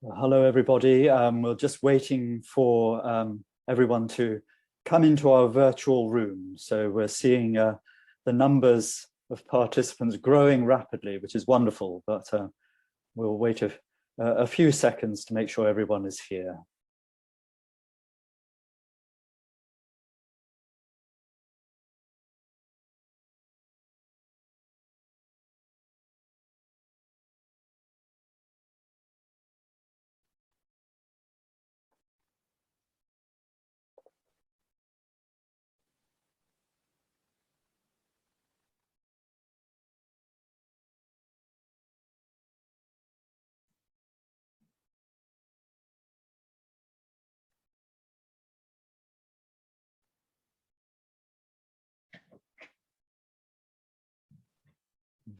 Well, hello, everybody. We're just waiting for everyone to come into our virtual room. So we're seeing the numbers of participants growing rapidly, which is wonderful, but we'll wait a few seconds to make sure everyone is here.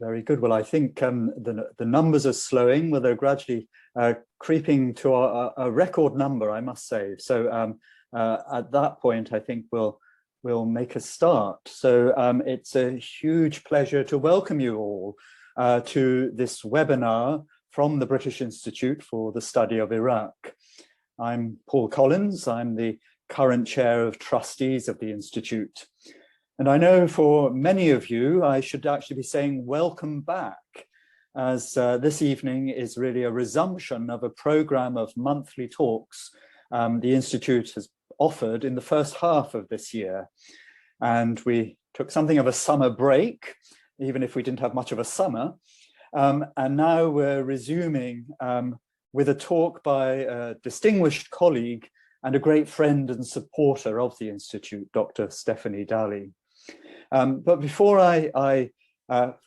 Very good. Well, I think the numbers are slowing, well, they're gradually creeping to a record number, I must say. So at that point, I think we'll make a start. So it's a huge pleasure to welcome you all to this webinar from the British Institute for the Study of Iraq. I'm Paul Collins. I'm the current chair of trustees of the Institute. And I know for many of you, I should actually be saying welcome back, as this evening is really a resumption of a program of monthly talks the Institute has offered in the first half of this year. And we took something of a summer break, even if we didn't have much of a summer. And now we're resuming with a talk by a distinguished colleague and a great friend and supporter of the Institute, Dr. Stephanie Dalley. But before I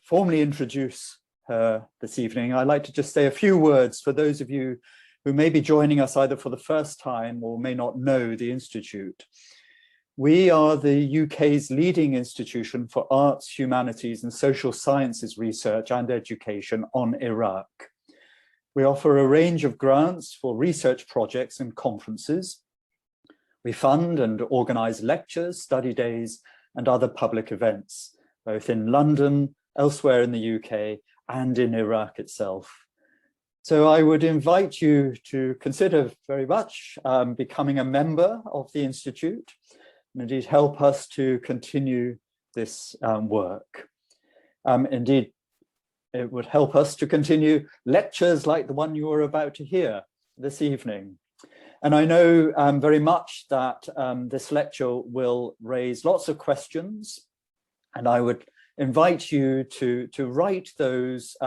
formally introduce her this evening, I'd like to just say a few words for those of you who may be joining us either for the first time or may not know the Institute. We are the UK's leading institution for arts, humanities, and social sciences research and education on Iraq. We offer a range of grants for research projects and conferences. We fund and organise lectures, study days, and other public events, both in London, elsewhere in the UK, and in Iraq itself. So I would invite you to consider very much becoming a member of the Institute, and indeed help us to continue this work. Indeed, it would help us to continue lectures like the one you are about to hear this evening. And I know very much that this lecture will raise lots of questions, and I would invite you to write those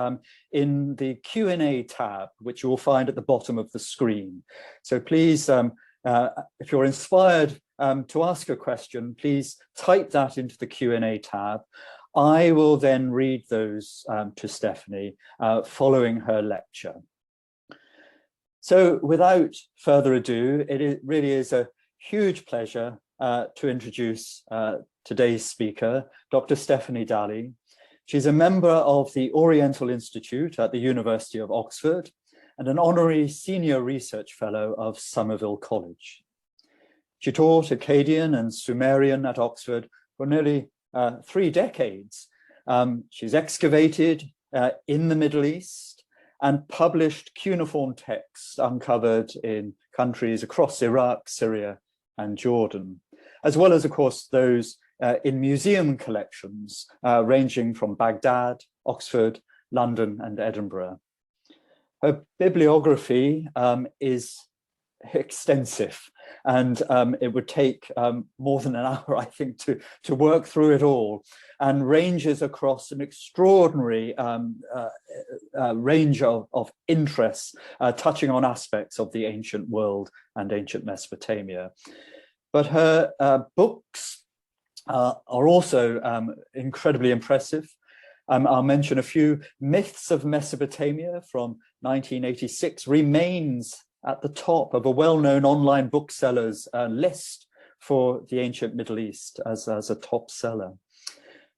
in the Q&A tab, which you will find at the bottom of the screen. So please, if you're inspired to ask a question, please type that into the Q&A tab. I will then read those to Stephanie following her lecture. So without further ado, it really is a huge pleasure to introduce today's speaker, Dr. Stephanie Dalley. She's a member of the Oriental Institute at the University of Oxford and an Honorary Senior Research Fellow of Somerville College. She taught Akkadian and Sumerian at Oxford for nearly 3 decades. She's excavated in the Middle East and published cuneiform texts uncovered in countries across Iraq, Syria, and Jordan, as well as, of course, those in museum collections ranging from Baghdad, Oxford, London, and Edinburgh. Her bibliography is extensive, and it would take more than an hour, I think, to work through it all, and ranges across an extraordinary range of interests, touching on aspects of the ancient world and ancient Mesopotamia. But her books are also incredibly impressive. I'll mention a few. Myths of Mesopotamia from 1986 remains at the top of a well-known online booksellers list for the ancient Middle East as a top seller.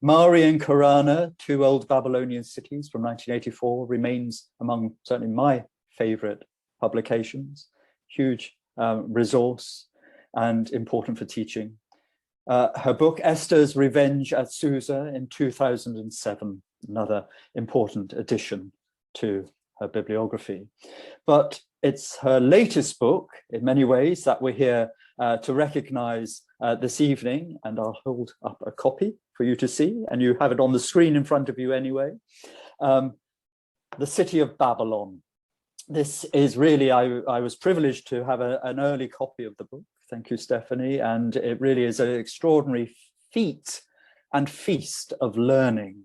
Mari and Karana, 2 old Babylonian cities from 1984, remains among certainly my favorite publications. Huge resource and important for teaching. Her book, Esther's Revenge at Susa in 2007, another important addition to her bibliography. But it's her latest book, in many ways, that we're here to recognize this evening, and I'll hold up a copy for you to see, and you have it on the screen in front of you anyway. The City of Babylon. This is really, I was privileged to have an early copy of the book. Thank you, Stephanie. And it really is an extraordinary feat and feast of learning.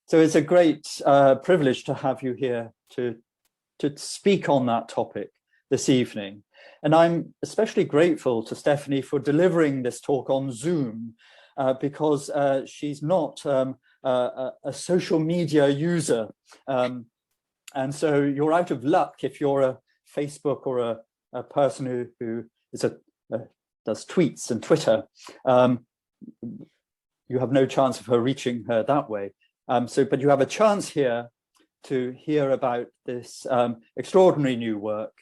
So it's a great privilege to have you here to speak on that topic this evening. And I'm especially grateful to Stephanie for delivering this talk on Zoom because she's not a social media user. And so you're out of luck if you're a Facebook or a person who is does tweets and Twitter. You have no chance of her reaching her that way. But you have a chance here to hear about this extraordinary new work,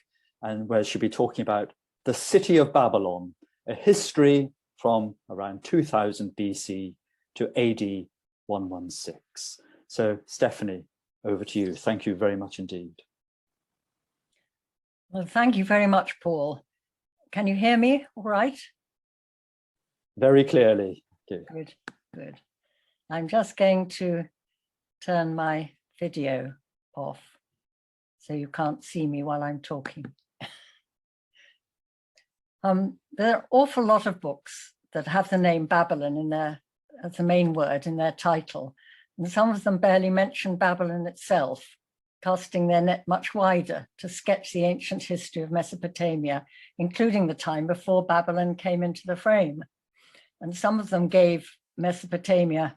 and where she'll be talking about the City of Babylon, a history from around 2000 BC to AD 116. So Stephanie, over to you. Thank you very much indeed. Well, thank you very much, Paul. Can you hear me all right? Very clearly. Good, good. I'm just going to turn my video off so you can't see me while I'm talking. There are an awful lot of books that have the name Babylon in their, as the main word in their title, and some of them barely mention Babylon itself, casting their net much wider to sketch the ancient history of Mesopotamia, including the time before Babylon came into the frame. And some of them gave Mesopotamia,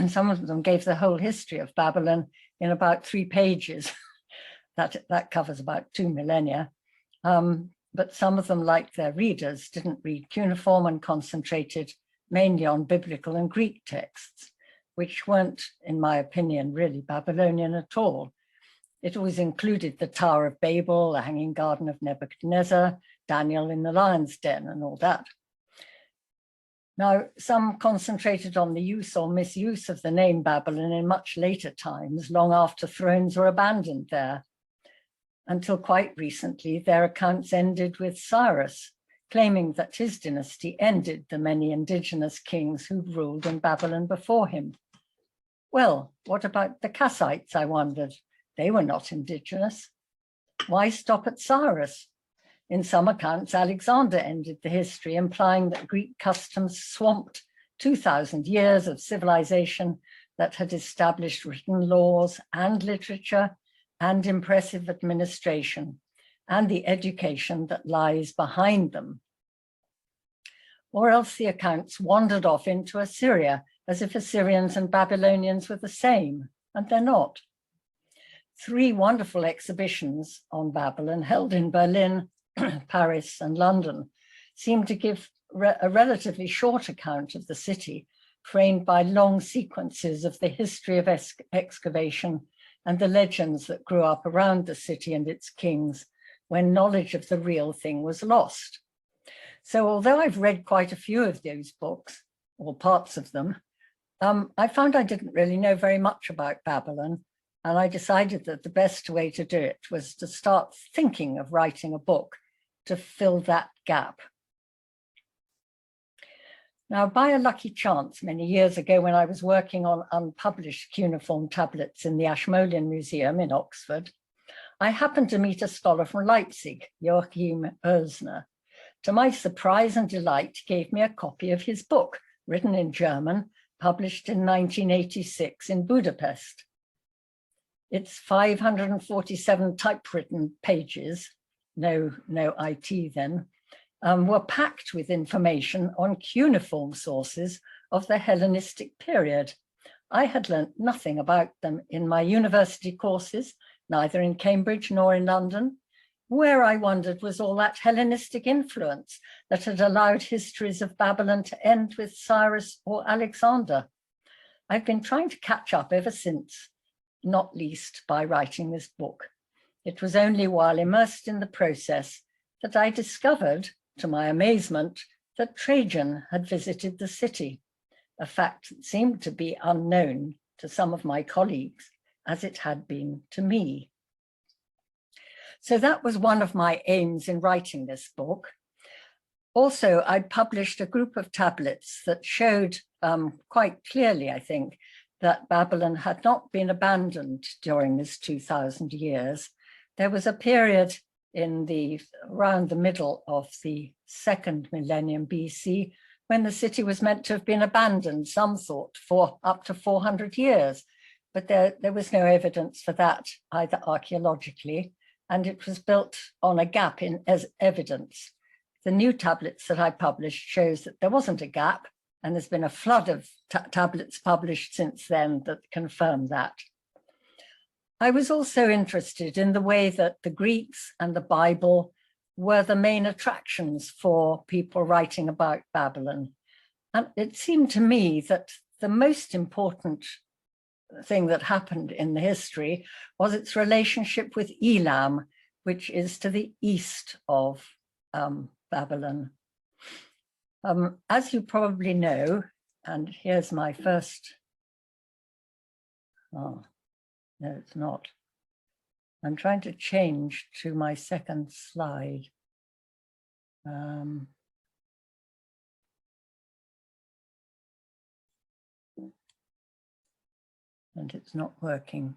some of them gave the whole history of Babylon in about 3 pages. That covers about 2 millennia. But some of them, like their readers, didn't read cuneiform and concentrated mainly on biblical and Greek texts, which weren't, in my opinion, really Babylonian at all. It always included the Tower of Babel, the Hanging Garden of Nebuchadnezzar, Daniel in the lion's den, and all that. Now, some concentrated on the use or misuse of the name Babylon in much later times, long after thrones were abandoned there. Until quite recently, their accounts ended with Cyrus, claiming that his dynasty ended the many indigenous kings who'd ruled in Babylon before him. Well, what about the Kassites, I wondered? They were not indigenous. Why stop at Cyrus? In some accounts, Alexander ended the history, implying that Greek customs swamped 2000 years of civilization that had established written laws and literature and impressive administration and the education that lies behind them. Or else the accounts wandered off into Assyria as if Assyrians and Babylonians were the same, and they're not. 3 wonderful exhibitions on Babylon held in Berlin, Paris and London seem to give a relatively short account of the city, framed by long sequences of the history of excavation and the legends that grew up around the city and its kings when knowledge of the real thing was lost. So although I've read quite a few of those books, or parts of them, I found I didn't really know very much about Babylon, and I decided that the best way to do it was to start thinking of writing a book to fill that gap. Now, by a lucky chance, many years ago, when I was working on unpublished cuneiform tablets in the Ashmolean Museum in Oxford, I happened to meet a scholar from Leipzig, Joachim Oelsner. To my surprise and delight, he gave me a copy of his book, written in German, published in 1986 in Budapest. Its 547 typewritten pages, no IT then, were packed with information on cuneiform sources of the Hellenistic period. I had learnt nothing about them in my university courses, neither in Cambridge nor in London. Where, I wondered, was all that Hellenistic influence that had allowed histories of Babylon to end with Cyrus or Alexander? I've been trying to catch up ever since, not least by writing this book. It was only while immersed in the process that I discovered, to my amazement, that Trajan had visited the city, a fact that seemed to be unknown to some of my colleagues, as it had been to me. So that was one of my aims in writing this book. Also, I'd published a group of tablets that showed quite clearly, I think, that Babylon had not been abandoned during this 2000 years. There was a period around the middle of the second millennium BC when the city was meant to have been abandoned, some thought, for up to 400 years. But there was no evidence for that, either archaeologically, and it was built on a gap in evidence. The new tablets that I published shows that there wasn't a gap, and there's been a flood of tablets published since then that confirm that. I was also interested in the way that the Greeks and the Bible were the main attractions for people writing about Babylon. And it seemed to me that the most important thing that happened in the history was its relationship with Elam, which is to the east of Babylon. As you probably know, and here's my first, oh, no, it's not. I'm trying to change to my second slide. And it's not working.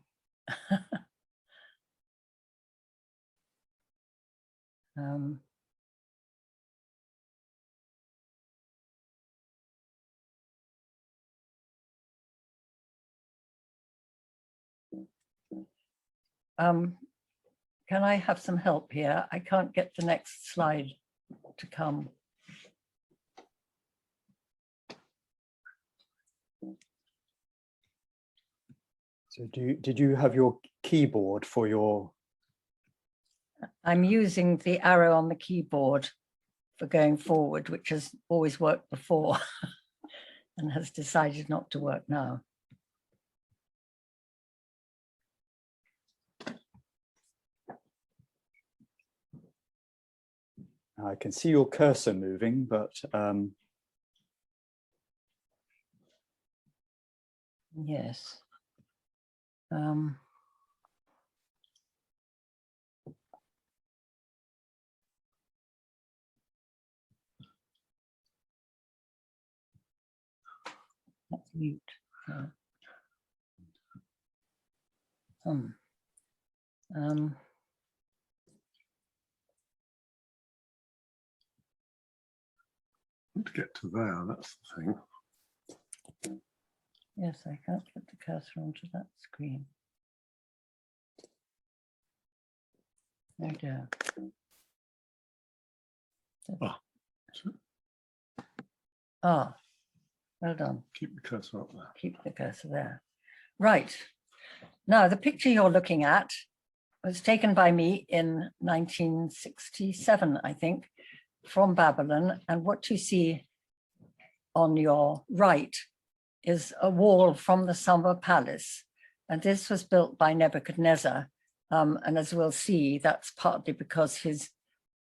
Can I have some help here? I can't get the next slide to come. So did you have your keyboard for your? I'm using the arrow on the keyboard for going forward, which has always worked before and has decided not to work now. I can see your cursor moving, but yes. Let's mute. To get to there, that's the thing. Yes, I can't get the cursor onto that screen. There we go. Well done. Keep the cursor up there. Keep the cursor there. Right. Now, the picture you're looking at was taken by me in 1967, I think, from Babylon. And what you see on your right is a wall from the Summer Palace. And this was built by Nebuchadnezzar. And as we'll see, that's partly because his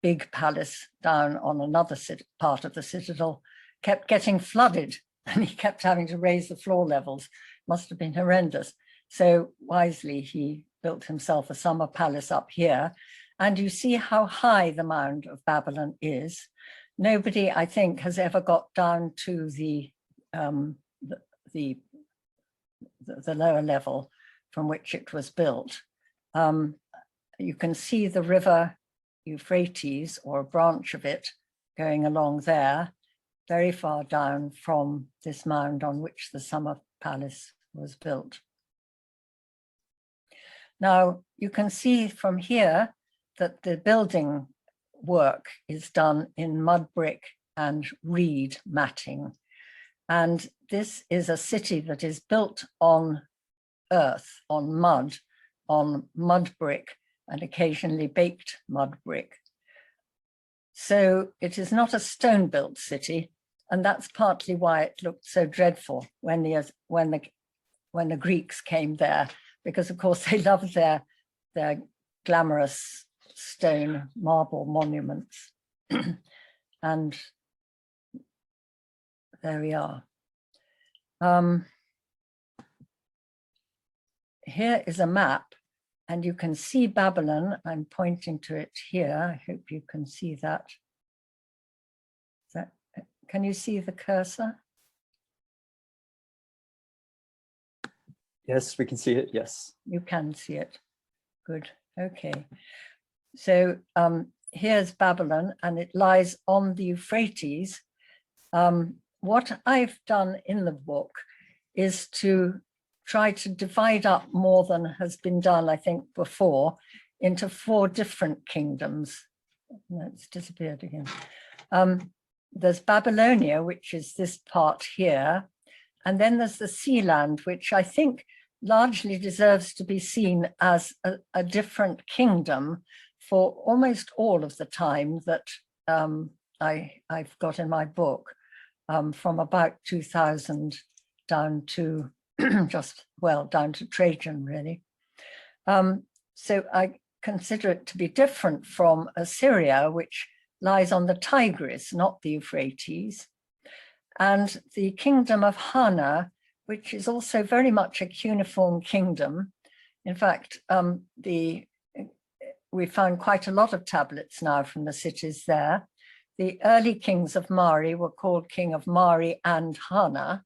big palace down on another part of the citadel kept getting flooded, and he kept having to raise the floor levels. Must have been horrendous. So wisely, he built himself a summer palace up here. And you see how high the mound of Babylon is. Nobody, I think, has ever got down to the lower level from which it was built. You can see the river Euphrates, or a branch of it, going along there, very far down from this mound on which the summer palace was built. Now, you can see from here that the building work is done in mud brick and reed matting. And this is a city that is built on earth, on mud brick, and occasionally baked mud brick. So it is not a stone-built city, and that's partly why it looked so dreadful when the Greeks came there, because of course they loved their glamorous stone marble monuments. And there we are. here is a map, and you can see Babylon. I'm pointing to it here. I hope you can see that. Can you see the cursor? Yes, we can see it, yes. You can see it. Good, okay. So here's Babylon, and it lies on the Euphrates. What I've done in the book is to try to divide up more than has been done, I think, before, into 4 different kingdoms. It's disappeared again. There's Babylonia, which is this part here, and then there's the Sea Land, which I think largely deserves to be seen as a different kingdom for almost all of the time that I've got in my book, from about 2000 down to down to Trajan, really. So I consider it to be different from Assyria, which lies on the Tigris, not the Euphrates, and the kingdom of Hana, which is also very much a cuneiform kingdom. In fact, we found quite a lot of tablets now from the cities there. The early kings of Mari were called King of Mari and Hana,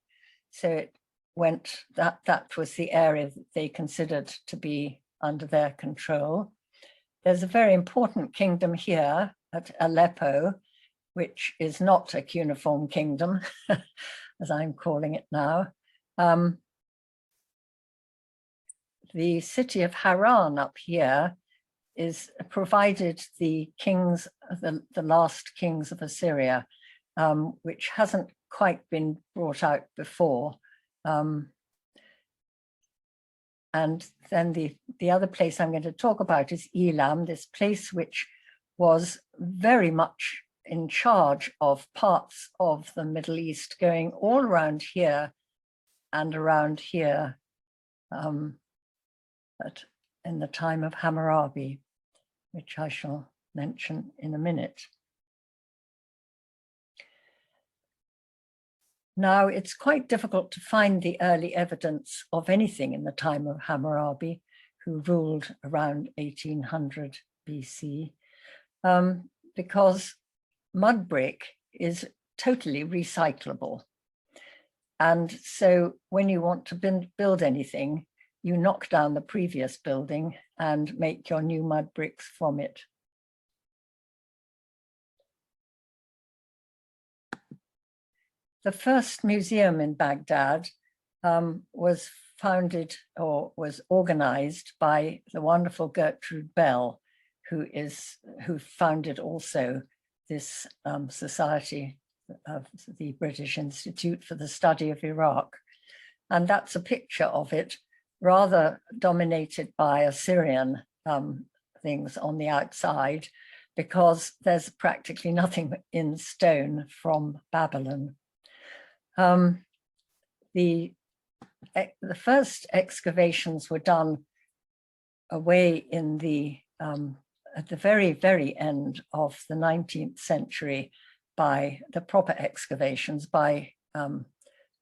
so it went, that was the area that they considered to be under their control. There's a very important kingdom here at Aleppo, which is not a cuneiform kingdom, as I'm calling it now. The city of Haran up here is provided the kings, the last kings of Assyria, which hasn't quite been brought out before. And then the other place I'm going to talk about is Elam, this place which was very much in charge of parts of the Middle East, going all around here and around here, but in the time of Hammurabi, which I shall mention in a minute. Now, it's quite difficult to find the early evidence of anything in the time of Hammurabi, who ruled around 1800 BC, because mud brick is totally recyclable. And so when you want to build anything, you knock down the previous building and make your new mud bricks from it. The first museum in Baghdad was founded or was organized by the wonderful Gertrude Bell, who founded also this society of the British Institute for the Study of Iraq. And that's a picture of it, rather dominated by Assyrian things on the outside, because there's practically nothing in stone from Babylon. The first excavations were done away in at the very, very end of the 19th century by the proper excavations by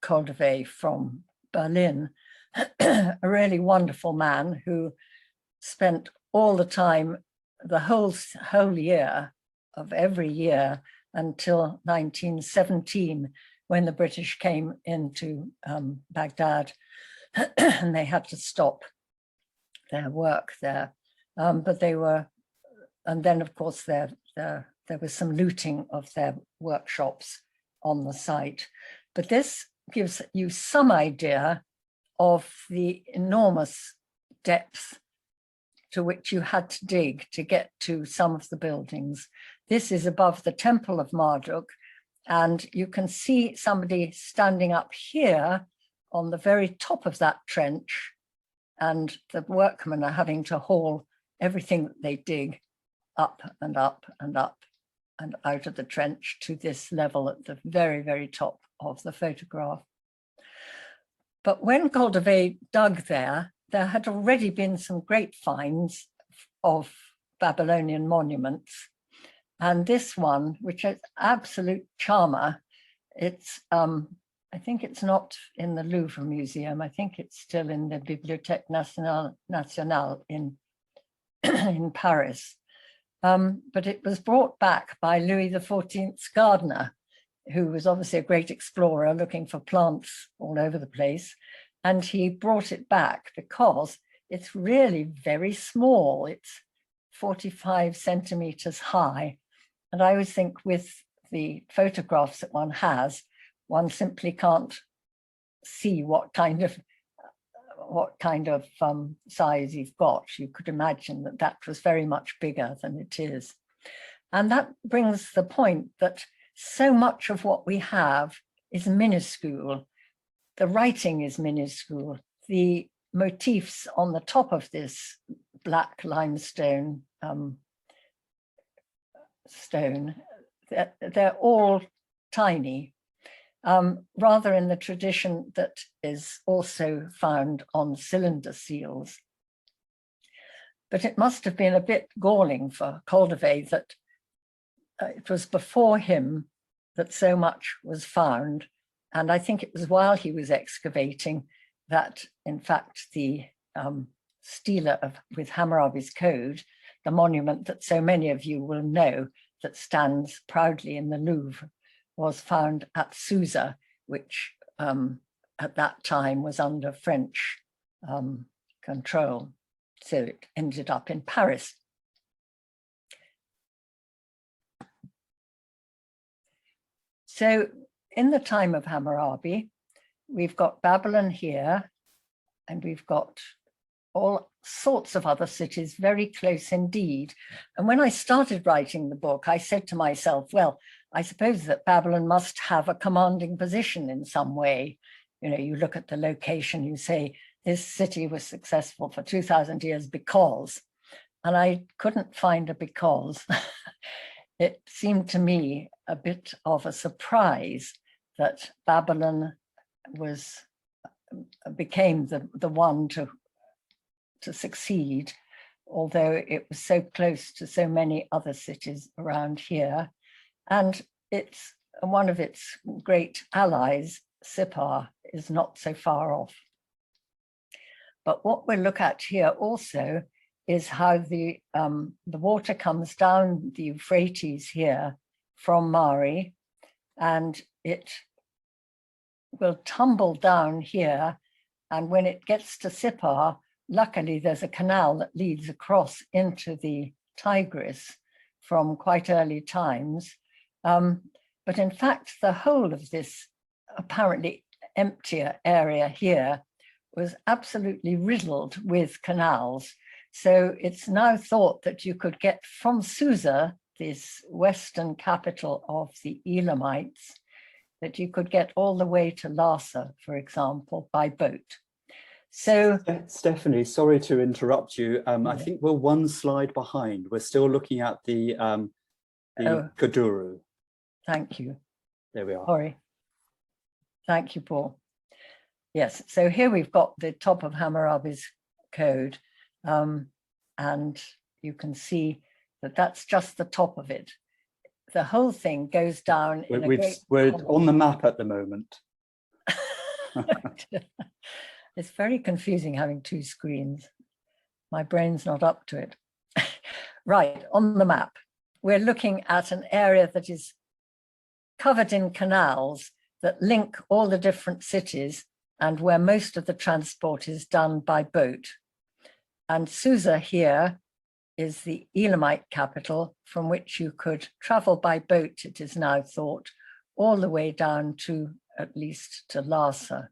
Koldewey from Berlin, a really wonderful man who spent all the time, the whole year of every year until 1917, when the British came into Baghdad and they had to stop their work there. But they were, and then of course there was some looting of their workshops on the site. But this gives you some idea of the enormous depth to which you had to dig to get to some of the buildings. This is above the Temple of Marduk, and you can see somebody standing up here on the very top of that trench, and the workmen are having to haul everything that they dig up and up and up and out of the trench to this level at the very, very top of the photograph. But when Koldewey dug there had already been some great finds of Babylonian monuments. And this one, which is absolute charmer, it's I think it's not in the Louvre Museum. I think it's still in the Bibliothèque Nationale in, in Paris. But it was brought back by Louis XIV's gardener, who was obviously a great explorer looking for plants all over the place. And he brought it back because it's really very small. It's 45 centimeters high. And I always think with the photographs that one has, one simply can't see what kind of size you've got. You could imagine that that was very much bigger than it is. And that brings the point that so much of what we have is minuscule. The writing is minuscule. The motifs on the top of this black limestone stone, they're all tiny. Rather in the tradition that is also found on cylinder seals. But it must have been a bit galling for Caldervey that it was before him that so much was found. And I think it was while he was excavating that, in fact, the stela with Hammurabi's code, the monument that so many of you will know that stands proudly in the Louvre, was found at Susa, which at that time was under French control. So it ended up in Paris. So in the time of Hammurabi, we've got Babylon here, and we've got all sorts of other cities very close indeed. And when I started writing the book, I said to myself, well, I suppose that Babylon must have a commanding position in some way. You know, you look at the location, you say, this city was successful for 2,000 years because, and I couldn't find a because. It seemed to me a bit of a surprise that Babylon became the one to succeed, although it was so close to so many other cities around here. And it's one of its great allies, Sippar, is not so far off. But what we'll look at here also is how the water comes down the Euphrates here from Mari, and it will tumble down here. And when it gets to Sippar, luckily there's a canal that leads across into the Tigris from quite early times. But in fact, the whole of this apparently emptier area here was absolutely riddled with canals. So it's now thought that you could get from Susa, this western capital of the Elamites, that you could get all the way to Larsa, for example, by boat. So Stephanie, sorry to interrupt you. I think we're one slide behind. We're still looking at the Kuduru. Thank you. There we are. Sorry. Thank you, Paul. Yes, so here we've got the top of Hammurabi's code, and you can see that that's just the top of it. The whole thing goes down in we're on the map at the moment. It's very confusing having two screens. My brain's not up to it. Right, on the map, we're looking at an area that is covered in canals that link all the different cities and where most of the transport is done by boat. And Susa here is the Elamite capital from which you could travel by boat, it is now thought, all the way down to at least to Larsa.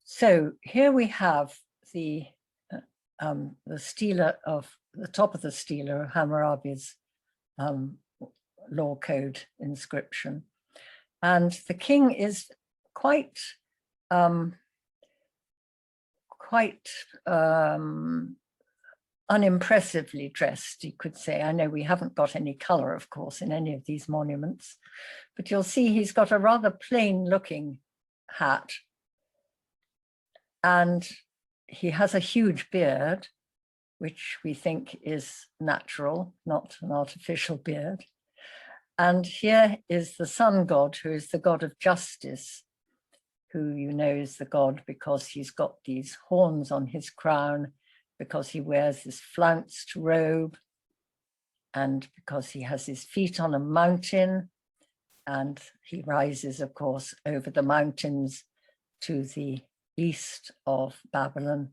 So here we have the stela of the top of the stela of Hammurabi's law code inscription, and the king is quite unimpressively dressed, you could say. I know we haven't got any color, of course, in any of these monuments, but you'll see he's got a rather plain looking hat, and he has a huge beard, which we think is natural, not an artificial beard. And here is the sun god, who is the god of justice, who you know is the god because he's got these horns on his crown, because he wears this flounced robe, and because he has his feet on a mountain, and he rises, of course, over the mountains to the east of Babylon,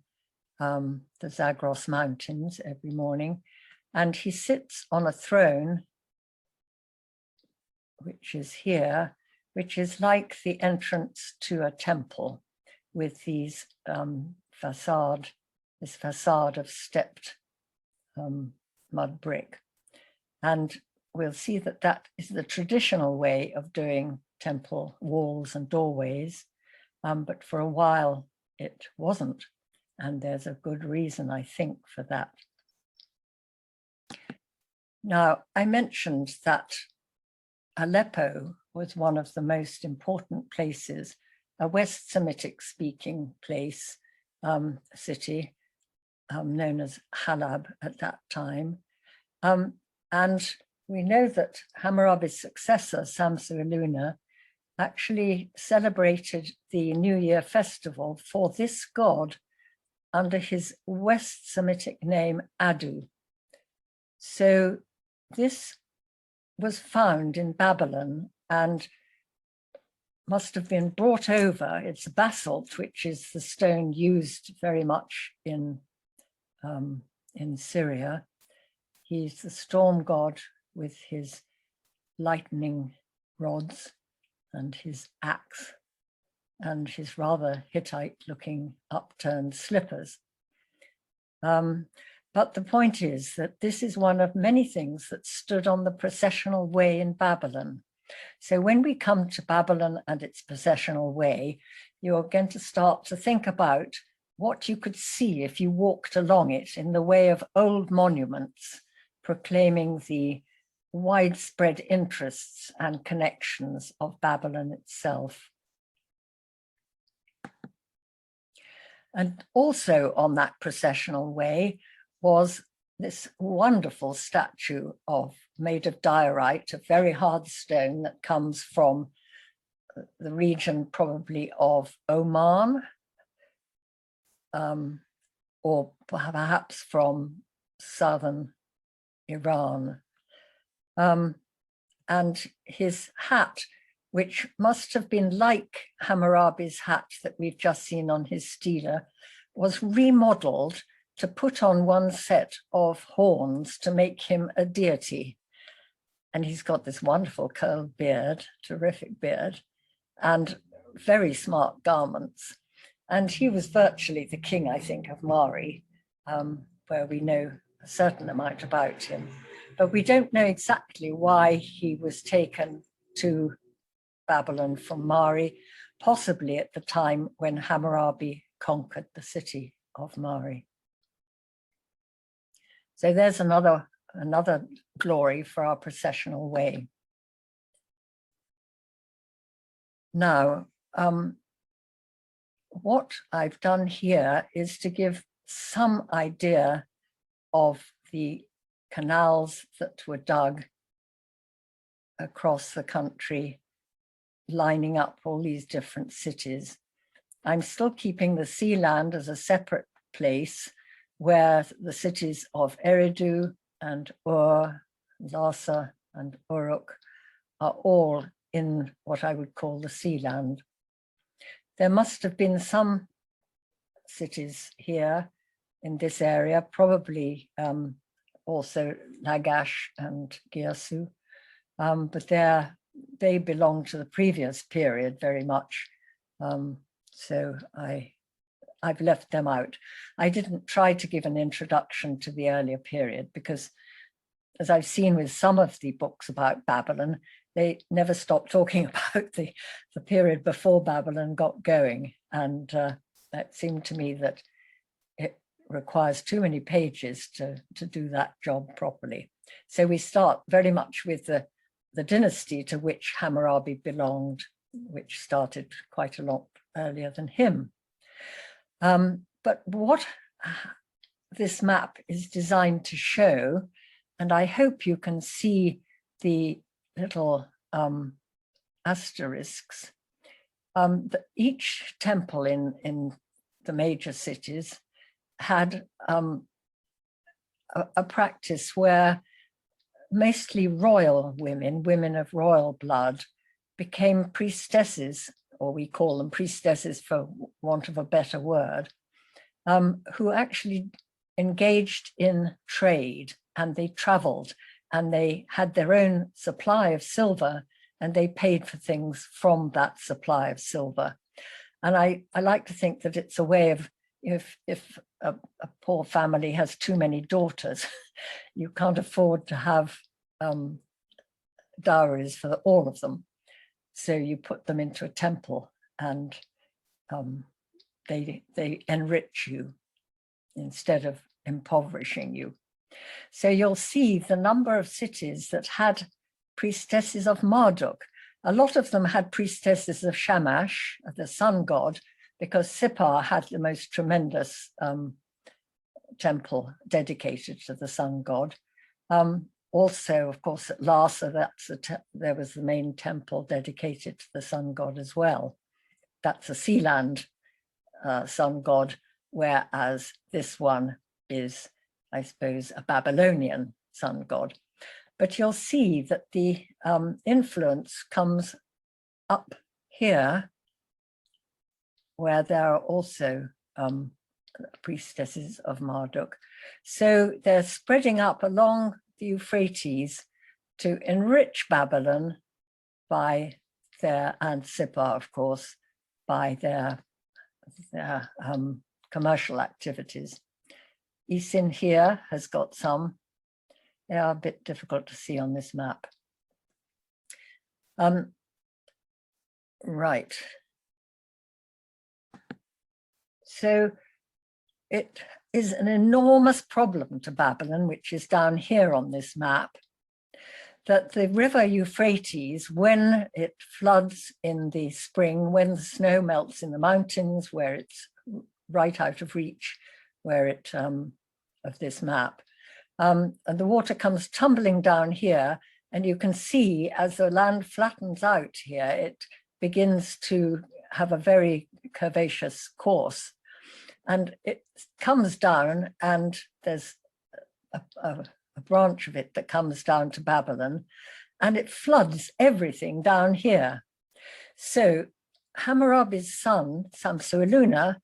the Zagros Mountains, every morning. And he sits on a throne, which is here, which is like the entrance to a temple with these facade of stepped mud brick. And we'll see that that is the traditional way of doing temple walls and doorways, but for a while it wasn't. And there's a good reason, I think, for that. Now, I mentioned that Aleppo was one of the most important places, a West Semitic speaking place, city, known as Halab at that time. And we know that Hammurabi's successor, Samsu-Iluna, actually celebrated the New Year festival for this god under his West Semitic name, Adu. So this was found in Babylon and must have been brought over. It's basalt, which is the stone used very much in Syria. He's the storm god with his lightning rods and his axe and his rather Hittite-looking upturned slippers. But the point is that this is one of many things that stood on the processional way in Babylon. So when we come to Babylon and its processional way, you're going to start to think about what you could see if you walked along it in the way of old monuments, proclaiming the widespread interests and connections of Babylon itself. And also on that processional way was this wonderful statue made of diorite, a very hard stone that comes from the region probably of Oman, or perhaps from southern Iran. And his hat, which must have been like Hammurabi's hat that we've just seen on his stela, was remodeled to put on one set of horns to make him a deity. And he's got this wonderful curled beard, terrific beard, and very smart garments. And he was virtually the king, I think, of Mari, where we know a certain amount about him. But we don't know exactly why he was taken to Babylon from Mari, possibly at the time when Hammurabi conquered the city of Mari. So there's another glory for our processional way. Now, what I've done here is to give some idea of the canals that were dug across the country, lining up all these different cities. I'm still keeping the sea land as a separate place where the cities of Eridu and Ur, Larsa and Uruk are all in what I would call the sea land. There must have been some cities here in this area, probably also Lagash and Gyasu, but they belong to the previous period very much. So I've left them out. I didn't try to give an introduction to the earlier period because, as I've seen with some of the books about Babylon, they never stopped talking about the period before Babylon got going. And that seemed to me that it requires too many pages to do that job properly. So we start very much with the dynasty to which Hammurabi belonged, which started quite a lot earlier than him. But what this map is designed to show, and I hope you can see the little asterisks, that each temple in the major cities had a practice where mostly royal women, women of royal blood, became priestesses, or we call them priestesses for want of a better word, who actually engaged in trade, and they traveled, and they had their own supply of silver, and they paid for things from that supply of silver. And I like to think that it's a way of, if a poor family has too many daughters, you can't afford to have dowries for all of them. So you put them into a temple, and they enrich you instead of impoverishing you. So you'll see the number of cities that had priestesses of Marduk. A lot of them had priestesses of Shamash, the sun god, because Sippar had the most tremendous temple dedicated to the sun god. Also, of course, at Larsa, there was the main temple dedicated to the sun god as well. That's a Sealand sun god, whereas this one is, I suppose, a Babylonian sun god. But you'll see that the influence comes up here, where there are also priestesses of Marduk. So they're spreading up along the Euphrates to enrich Babylon by their, and Sippar, of course, by their commercial activities. Isin here has got some. They are a bit difficult to see on this map. Right. So it is an enormous problem to Babylon, which is down here on this map, that the river Euphrates, when it floods in the spring, when the snow melts in the mountains, where it's right out of reach, where it, of this map, and the water comes tumbling down here, and you can see as the land flattens out here, it begins to have a very curvaceous course. And it comes down, and there's a branch of it that comes down to Babylon, and it floods everything down here. So Hammurabi's son, Samsu-iluna,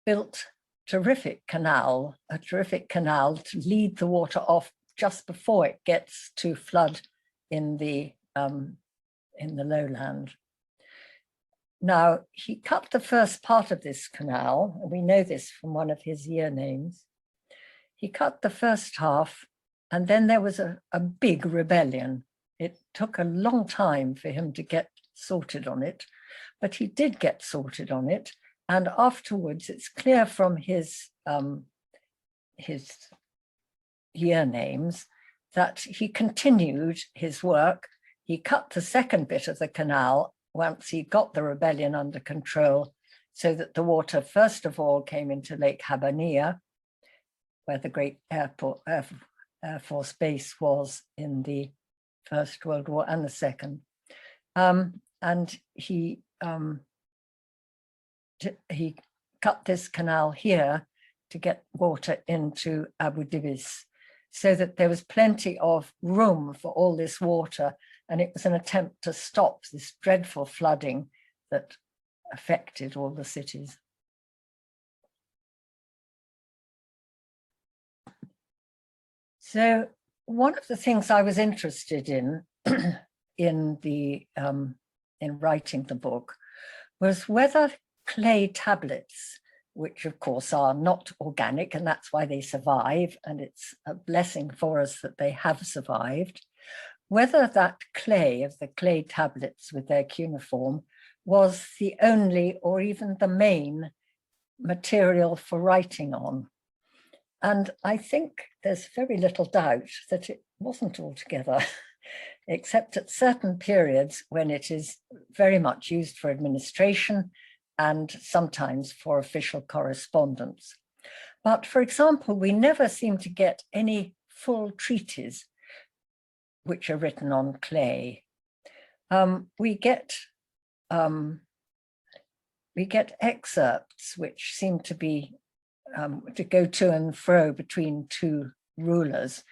built a terrific canal to lead the water off just before it gets to flood in the lowland. Now, he cut the first part of this canal, and we know this from one of his year names. He cut the first half, and then there was a big rebellion. It took a long time for him to get sorted on it, but he did get sorted on it. And afterwards, it's clear from his year names that he continued his work. He cut the second bit of the canal once he got the rebellion under control, so that the water first of all came into Lake Habbaniyah, where the great Air Force base was in the First World War and the Second. And he cut this canal here to get water into Abu Dibis, so that there was plenty of room for all this water. And it was an attempt to stop this dreadful flooding that affected all the cities. So one of the things I was interested in in writing the book was whether clay tablets, which of course are not organic, and that's why they survive, and it's a blessing for us that they have survived, whether that clay of the clay tablets with their cuneiform was the only or even the main material for writing on. And I think there's very little doubt that it wasn't altogether, except at certain periods when it is very much used for administration and sometimes for official correspondence. But for example, we never seem to get any full treatises which are written on clay. We get excerpts which seem to be to go to and fro between two rulers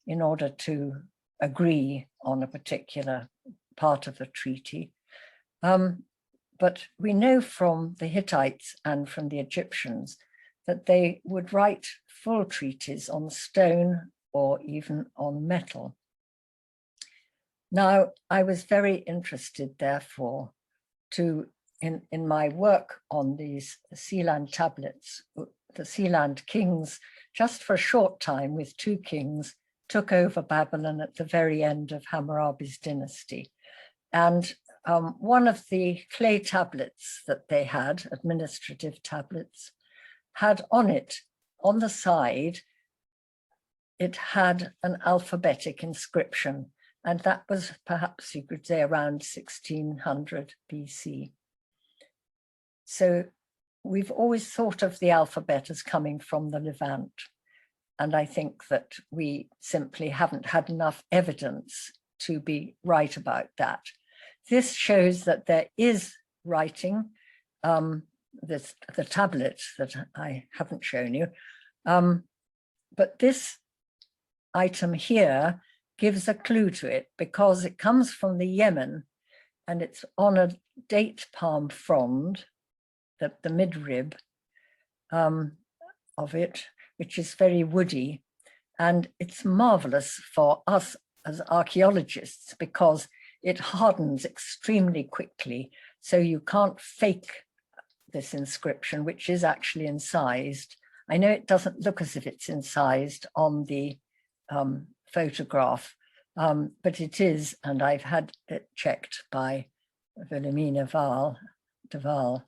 in order to agree on a particular part of the treaty. But we know from the Hittites and from the Egyptians that they would write full treatises on stone or even on metal. Now, I was very interested, therefore, in my work on these Sealand tablets, the Sealand kings, just for a short time with two kings, took over Babylon at the very end of Hammurabi's dynasty. And one of the clay tablets that they had, administrative tablets, had on it, on the side, it had an alphabetic inscription. And that was perhaps, you could say, around 1600 BC. So we've always thought of the alphabet as coming from the Levant. And I think that we simply haven't had enough evidence to be right about that. This shows that there is writing, the tablet that I haven't shown you. But this item here gives a clue to it because it comes from the Yemen and it's on a date palm frond, the midrib of it, which is very woody. And it's marvelous for us as archaeologists because it hardens extremely quickly. So you can't fake this inscription, which is actually incised. I know it doesn't look as if it's incised on the photograph, but it is, and I've had it checked by Wilhelmina de Waal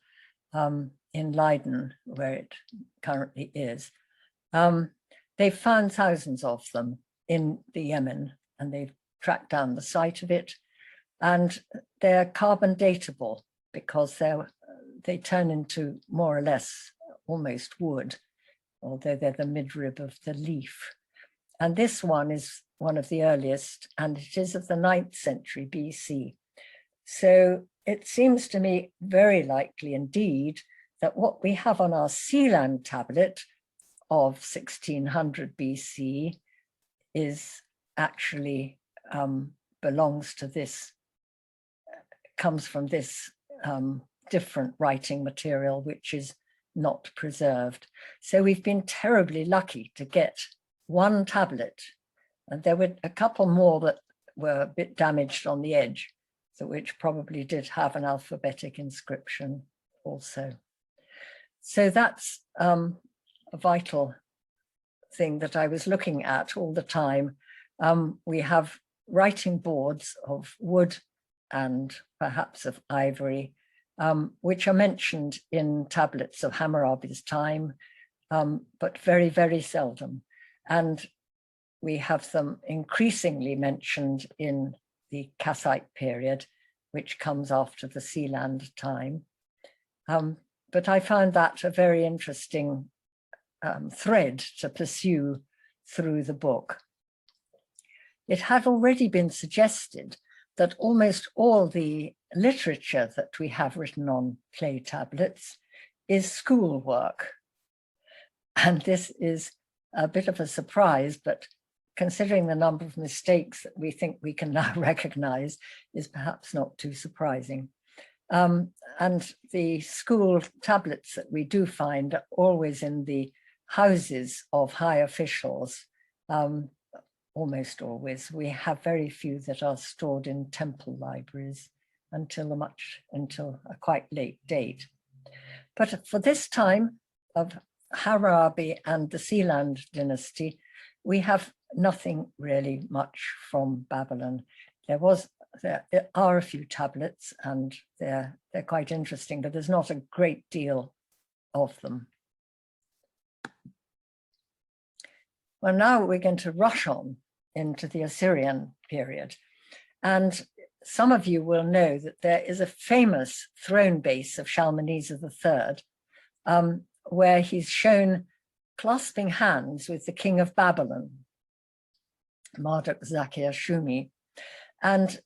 in Leiden, where it currently is. They've found thousands of them in the Yemen, and they've tracked down the site of it, and they're carbon datable because they turn into more or less almost wood, although they're the midrib of the leaf. And this one is one of the earliest, and it is of the 9th century BC. So it seems to me very likely indeed that what we have on our Sealand tablet of 1600 BC is actually belongs to this, comes from this different writing material, which is not preserved. So we've been terribly lucky to get one tablet, and there were a couple more that were a bit damaged on the edge, so which probably did have an alphabetic inscription also. So that's a vital thing that I was looking at all the time. We have writing boards of wood and perhaps of ivory, which are mentioned in tablets of Hammurabi's time, but very, very seldom. And we have them increasingly mentioned in the Kassite period, which comes after the Sealand time. But I found that a very interesting thread to pursue through the book. It had already been suggested that almost all the literature that we have written on clay tablets is schoolwork. And this is a bit of a surprise, but considering the number of mistakes that we think we can now recognize is perhaps not too surprising. And the school tablets that we do find are always in the houses of high officials, almost always. We have very few that are stored in temple libraries until a quite late date. But for this time of Hammurabi and the Sealand dynasty, we have nothing really much from Babylon. There are a few tablets and they're quite interesting, but there's not a great deal of them. Well, now we're going to rush on into the Assyrian period. And some of you will know that there is a famous throne base of Shalmaneser III, where he's shown clasping hands with the king of Babylon, Marduk-Zakir-Shumi. And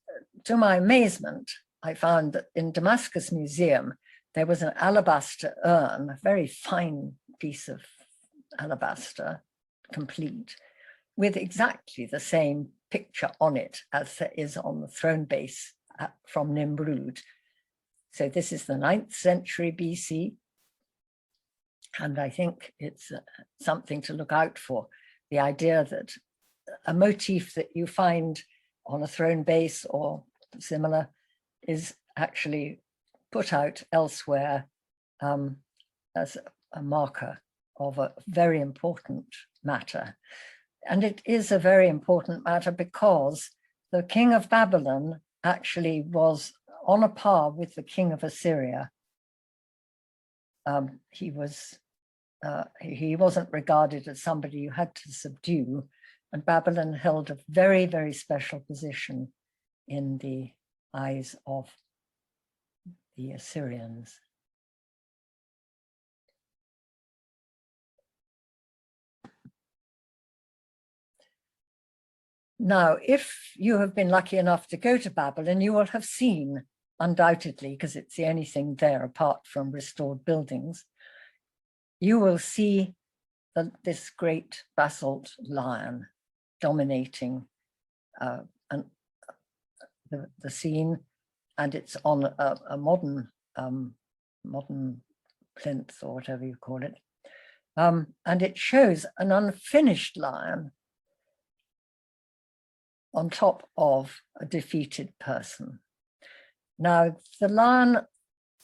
to my amazement, I found that in Damascus Museum, there was an alabaster urn, a very fine piece of alabaster, complete, with exactly the same picture on it as there is on the throne base from Nimrud. So this is the 9th century BC. And I think it's something to look out for, the idea that a motif that you find on a throne base or similar is actually put out elsewhere as a marker of a very important matter. And it is a very important matter because the king of Babylon actually was on a par with the king of Assyria. He wasn't regarded as somebody you had to subdue, and Babylon held a very, very special position in the eyes of the Assyrians. Now, if you have been lucky enough to go to Babylon, you will have seen, undoubtedly, because it's the only thing there apart from restored buildings, you will see this great basalt lion dominating the scene, and it's on a modern plinth or whatever you call it, and it shows an unfinished lion on top of a defeated person. Now, the lion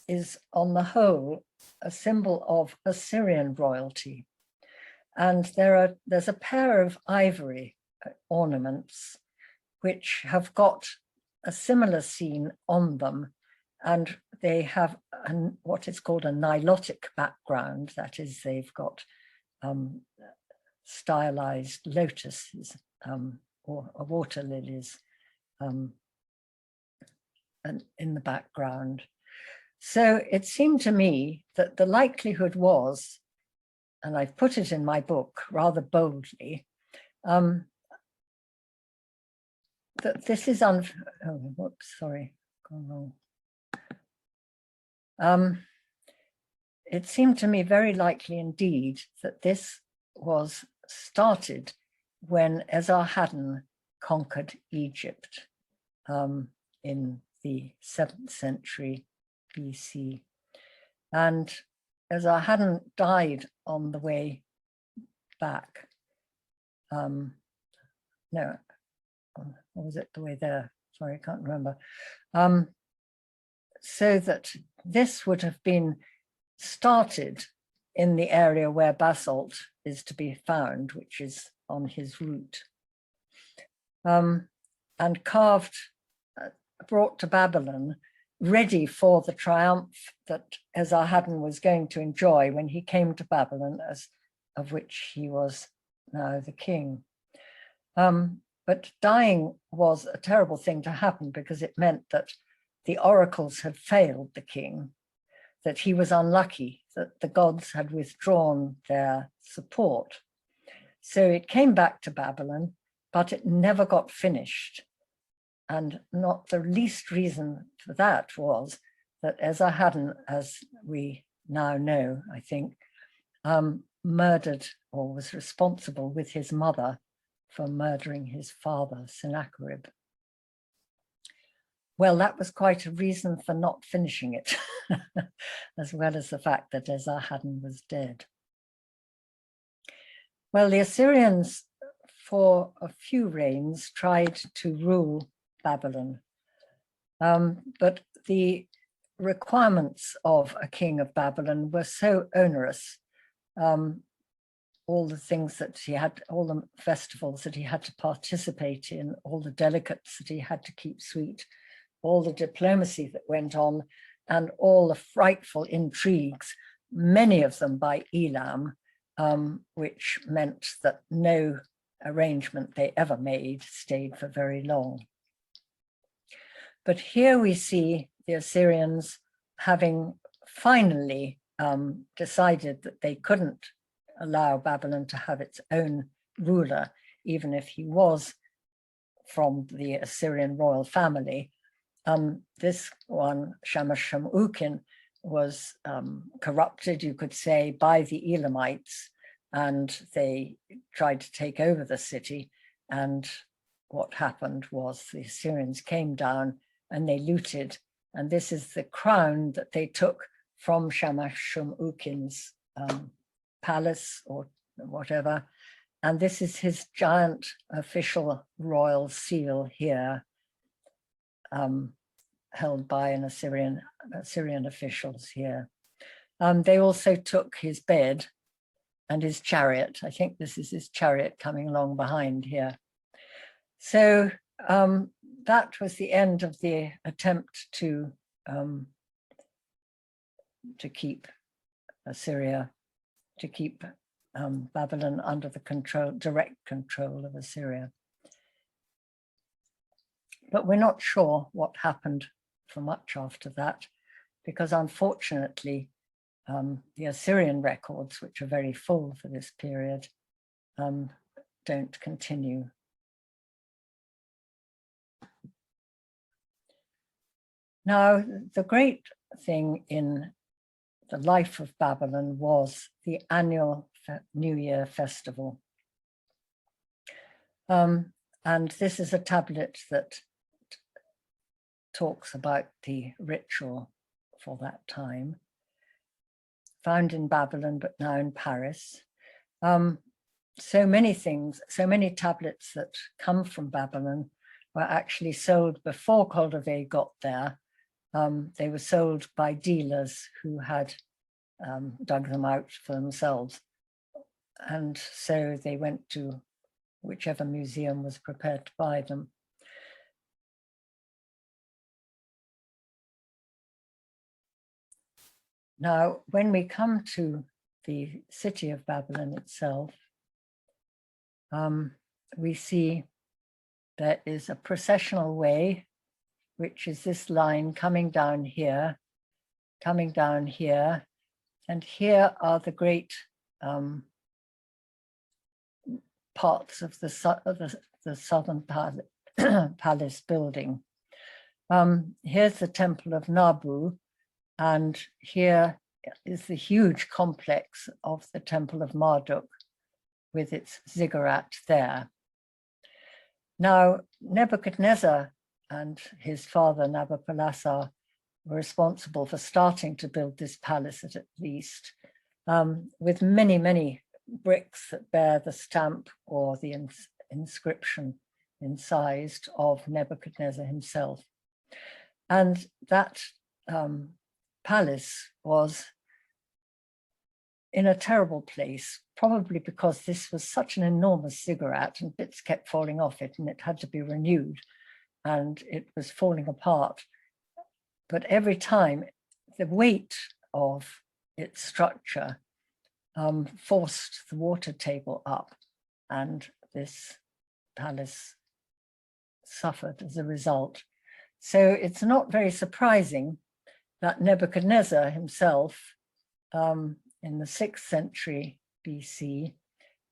is on the whole a symbol of Assyrian royalty, and there's a pair of ivory ornaments which have got a similar scene on them, and they have what is called a nilotic background. That is, they've got stylized lotuses or water lilies and in the background. So it seemed to me that the likelihood was, and I've put it in my book rather boldly, that this is whoops, sorry, gone wrong. It seemed to me very likely indeed that this was started when Esarhaddon conquered Egypt in the 7th century BC. And Esarhaddon died on the way back. No, or was it the way there? Sorry, I can't remember. So that this would have been started in the area where basalt is to be found, which is on his route, and carved, brought to Babylon, ready for the triumph that Esarhaddon was going to enjoy when he came to Babylon, of which he was now the king. But dying was a terrible thing to happen because it meant that the oracles had failed the king, that he was unlucky, that the gods had withdrawn their support. So it came back to Babylon, but it never got finished. And not the least reason for that was that Esarhaddon, as we now know, I think, murdered or was responsible with his mother for murdering his father, Sennacherib. Well, that was quite a reason for not finishing it, as well as the fact that Esarhaddon was dead. Well, the Assyrians, for a few reigns, tried to rule Babylon, but the requirements of a king of Babylon were so onerous. All the things that he had, all the festivals that he had to participate in, all the delicates that he had to keep sweet, all the diplomacy that went on, and all the frightful intrigues, many of them by Elam, which meant that no arrangement they ever made stayed for very long. But here we see the Assyrians having finally decided that they couldn't allow Babylon to have its own ruler, even if he was from the Assyrian royal family. This one, Shamash-shum-ukin, was corrupted, you could say, by the Elamites, and they tried to take over the city. And what happened was the Assyrians came down and they looted. And this is the crown that they took from Shamash-shum-ukin's palace or whatever. And this is his giant official royal seal here, held by an Assyrian officials here. They also took his bed and his chariot. I think this is his chariot coming along behind here. So that was the end of the attempt to keep Assyria, to keep Babylon under the direct control of Assyria. But we're not sure what happened for much after that, because unfortunately, the Assyrian records, which are very full for this period, don't continue. Now, the great thing in the life of Babylon was the annual New Year festival. And this is a tablet that talks about the ritual for that time, found in Babylon, but now in Paris. So many things, so many tablets that come from Babylon were actually sold before Cordova got there. They were sold by dealers who had dug them out for themselves. And so they went to whichever museum was prepared to buy them. Now, when we come to the city of Babylon itself, we see there is a processional way, which is this line coming down here, and here are the great parts of the southern palace building. Here's the Temple of Nabu, and here is the huge complex of the Temple of Marduk with its ziggurat there. Now, Nebuchadnezzar and his father Nabopolassar were responsible for starting to build this palace at least, with many, many bricks that bear the stamp or the inscription incised of Nebuchadnezzar himself. And that palace was in a terrible place, probably because this was such an enormous ziggurat and bits kept falling off it and it had to be renewed and it was falling apart. But every time the weight of its structure forced the water table up, and this palace suffered as a result. So it's not very surprising that Nebuchadnezzar himself, in the 6th century BC,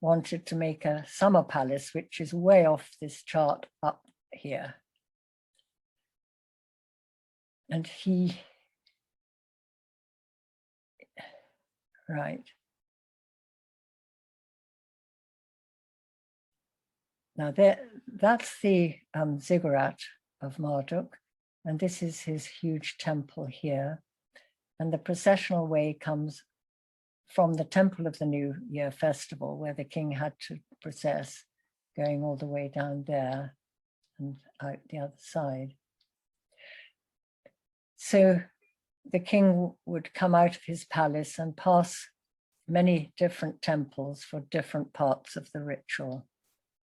wanted to make a summer palace, which is way off this chart up here. And he, right. Now that's the ziggurat of Marduk, and this is his huge temple here. And the processional way comes from the Temple of the New Year Festival, where the king had to process, going all the way down there and out the other side. So the king would come out of his palace and pass many different temples for different parts of the ritual,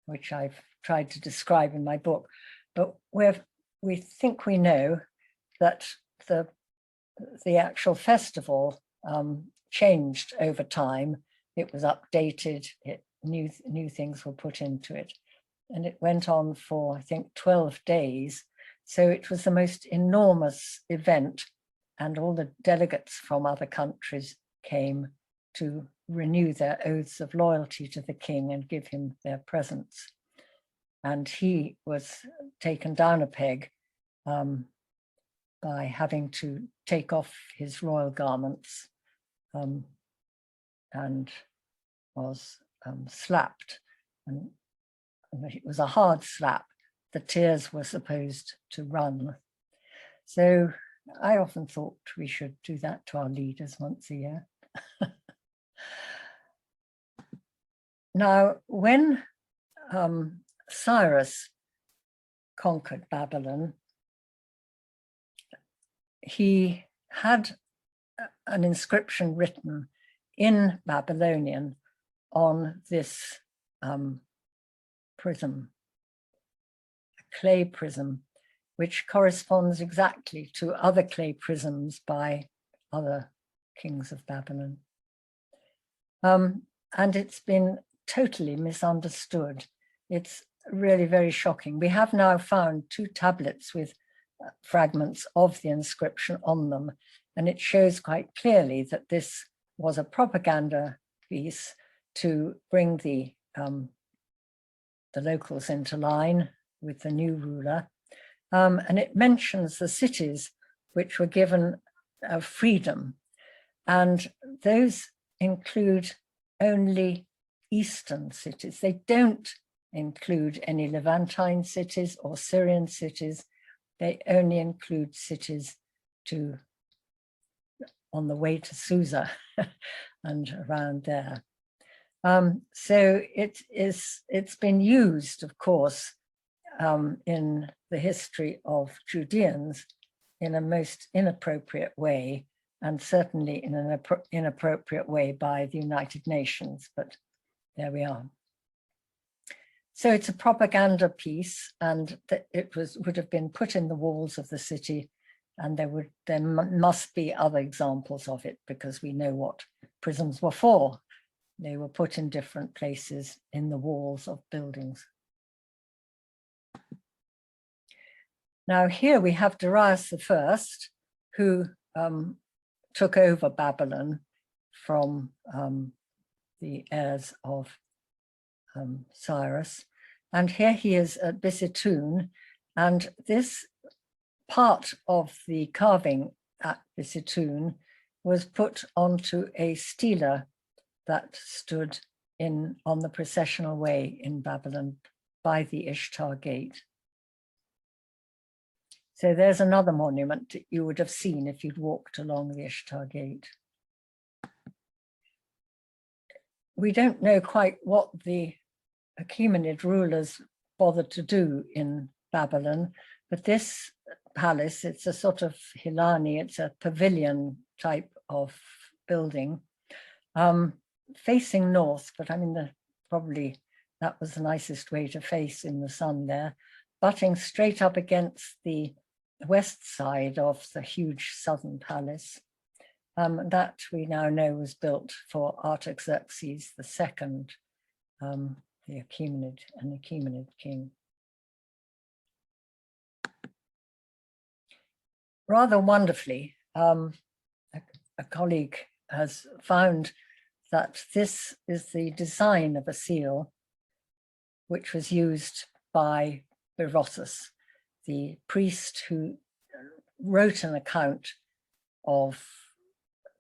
which I've tried to describe in my book. But we think we know that the actual festival changed over time. It was updated, new things were put into it. And it went on for, I think, 12 days. So it was the most enormous event, and all the delegates from other countries came to renew their oaths of loyalty to the king and give him their presents. And he was taken down a peg by having to take off his royal garments and was slapped. And it was a hard slap. The tears were supposed to run. So I often thought we should do that to our leaders once a year. Now, when Cyrus conquered Babylon, he had an inscription written in Babylonian on this prism, a clay prism, which corresponds exactly to other clay prisms by other kings of Babylon. And it's been totally misunderstood. It's really very shocking. We have now found 2 tablets with fragments of the inscription on them, and it shows quite clearly that this was a propaganda piece to bring the locals into line with the new ruler. And it mentions the cities which were given freedom, and those include only Eastern cities. They don't include any Levantine cities or Syrian cities. They only include cities on the way to Susa and around there. So it's been used, of course, in the history of Judeans in a most inappropriate way, and certainly in an inappropriate way by the United Nations, but there we are. So it's a propaganda piece, and it would have been put in the walls of the city, and there must be other examples of it, because we know what prisms were for. They were put in different places in the walls of buildings. Now here we have Darius I, who took over Babylon from the heirs of Cyrus. And here he is at Bisitoon, and this part of the carving at Bisitoon was put onto a stela that stood on the processional way in Babylon by the Ishtar Gate. So there's another monument that you would have seen if you'd walked along the Ishtar Gate. We don't know quite what the Achaemenid rulers bothered to do in Babylon, but this palace, it's a sort of hilani, it's a pavilion type of building, facing north, but I mean, probably that was the nicest way to face in the sun there, butting straight up against the west side of the huge southern palace. That we now know was built for Artaxerxes II, the Achaemenid king. Rather wonderfully, a colleague has found that this is the design of a seal which was used by Virosis, the priest who wrote an account of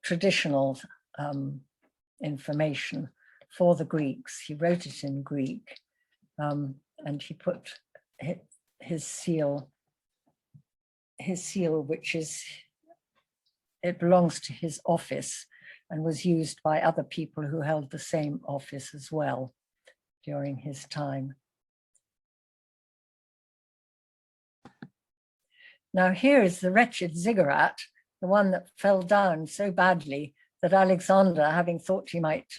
traditional information for the Greeks. He wrote it in Greek, and he put his seal, which it belongs to his office and was used by other people who held the same office as well during his time. Now here is the Wretched Ziggurat, the one that fell down so badly that Alexander, having thought he might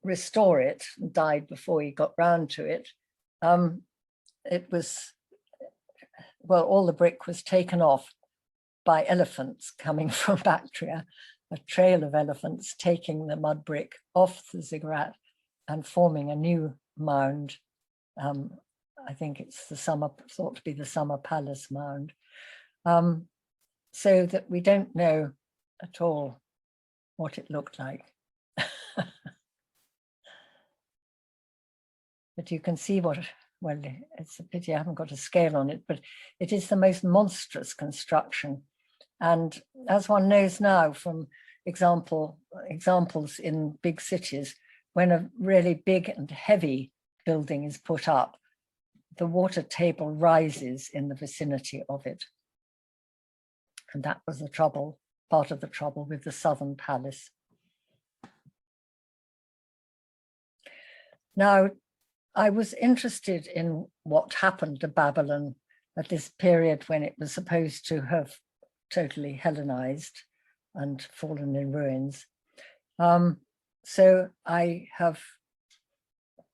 restore it, died before he got round to it. It was, well, all the brick was taken off by elephants coming from Bactria, a trail of elephants taking the mud brick off the ziggurat and forming a new mound. I think it's thought to be the Summer Palace mound. So that we don't know at all what it looked like. but you can see what, well, it's a pity I haven't got a scale on it, but it is the most monstrous construction. And as one knows now from examples in big cities, when a really big and heavy building is put up, the water table rises in the vicinity of it. And that was the trouble, part of the trouble with the southern palace. Now, I was interested in what happened to Babylon at this period when it was supposed to have totally Hellenized and fallen in ruins. So I have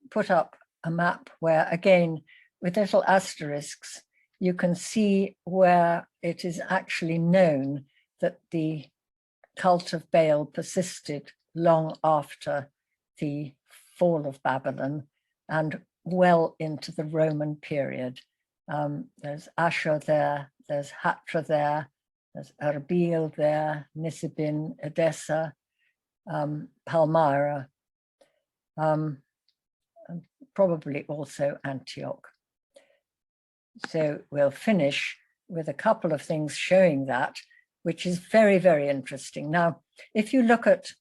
put up a map where, again, with little asterisks, you can see where it is actually known that the cult of Baal persisted long after the fall of Babylon and well into the Roman period. There's Ashur there, there's Hatra there, there's Erbil there, Nisibin, Edessa, Palmyra, and probably also Antioch. So we'll finish with a couple of things showing that, which is very, very interesting. Now, if you look at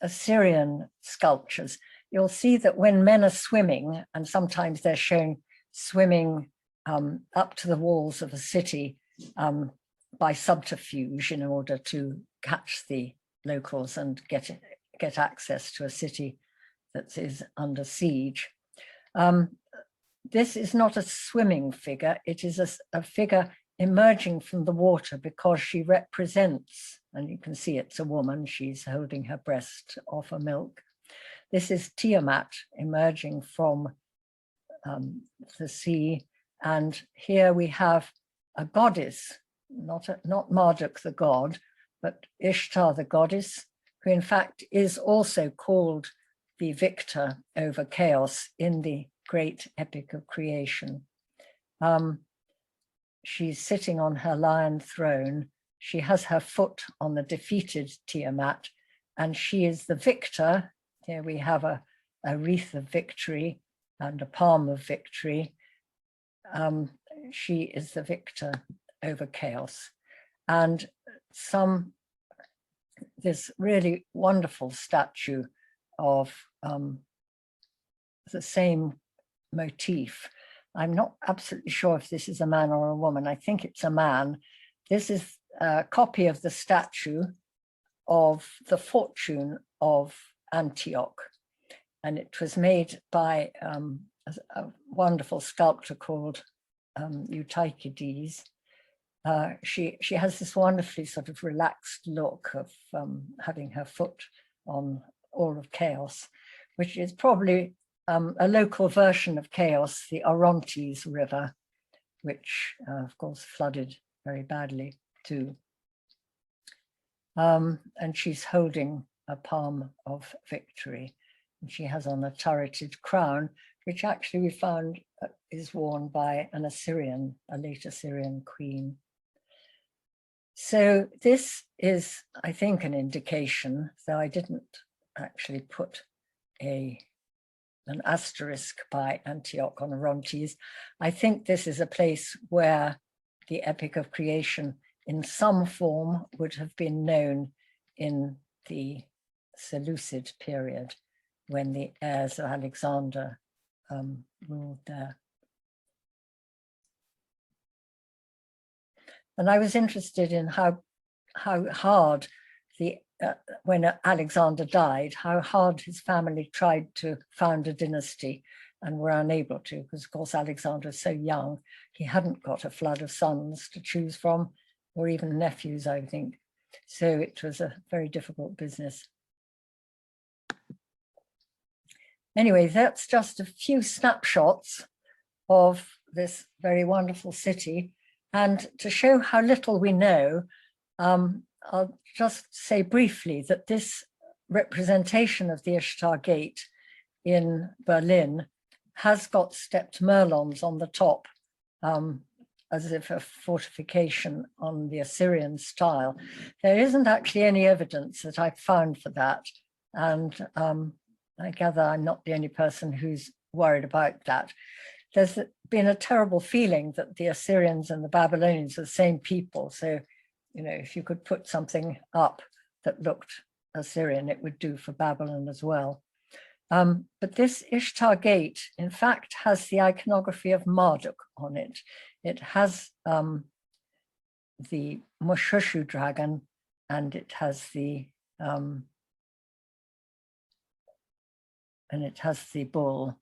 Assyrian sculptures, you'll see that when men are swimming, and sometimes they're shown swimming up to the walls of a city by subterfuge in order to catch the locals and get access to a city that is under siege. This is not a swimming figure, it is a figure emerging from the water because she represents, and you can see it's a woman, she's holding her breast off a milk. This is Tiamat emerging from the sea, and here we have a goddess, not Marduk the god, but Ishtar the goddess, who in fact is also called the victor over chaos in the great epic of creation. She's sitting on her lion throne. She has her foot on the defeated Tiamat, and she is the victor. Here we have a wreath of victory and a palm of victory. She is the victor over chaos. And this really wonderful statue of the same motif. I'm not absolutely sure if this is a man or a woman. I think it's a man. This is a copy of the statue of the fortune of Antioch. And it was made by a wonderful sculptor called Eutychides. She has this wonderfully sort of relaxed look of having her foot on all of chaos, which is probably a local version of chaos, the Orontes River, which of course flooded very badly too. And she's holding a palm of victory. And she has on a turreted crown, which actually we found is worn by a late Assyrian queen. So this is, I think, an indication, though I didn't actually put an asterisk by Antioch on Orontes. I think this is a place where the epic of creation in some form would have been known in the Seleucid period, when the heirs of Alexander ruled there. And I was interested in how hard when Alexander died, how hard his family tried to found a dynasty and were unable to, because of course Alexander was so young, he hadn't got a flood of sons to choose from, or even nephews, I think. So it was a very difficult business. Anyway, that's just a few snapshots of this very wonderful city. And to show how little we know, I'll just say briefly that this representation of the Ishtar Gate in Berlin has got stepped merlons on the top, as if a fortification on the Assyrian style. There isn't actually any evidence that I've found for that. And I gather I'm not the only person who's worried about that. There's been a terrible feeling that the Assyrians and the Babylonians are the same people. So, you know, if you could put something up that looked Assyrian, it would do for Babylon as well. But this Ishtar Gate, in fact, has the iconography of Marduk on it. It has the Mushushu dragon, and it has the bull.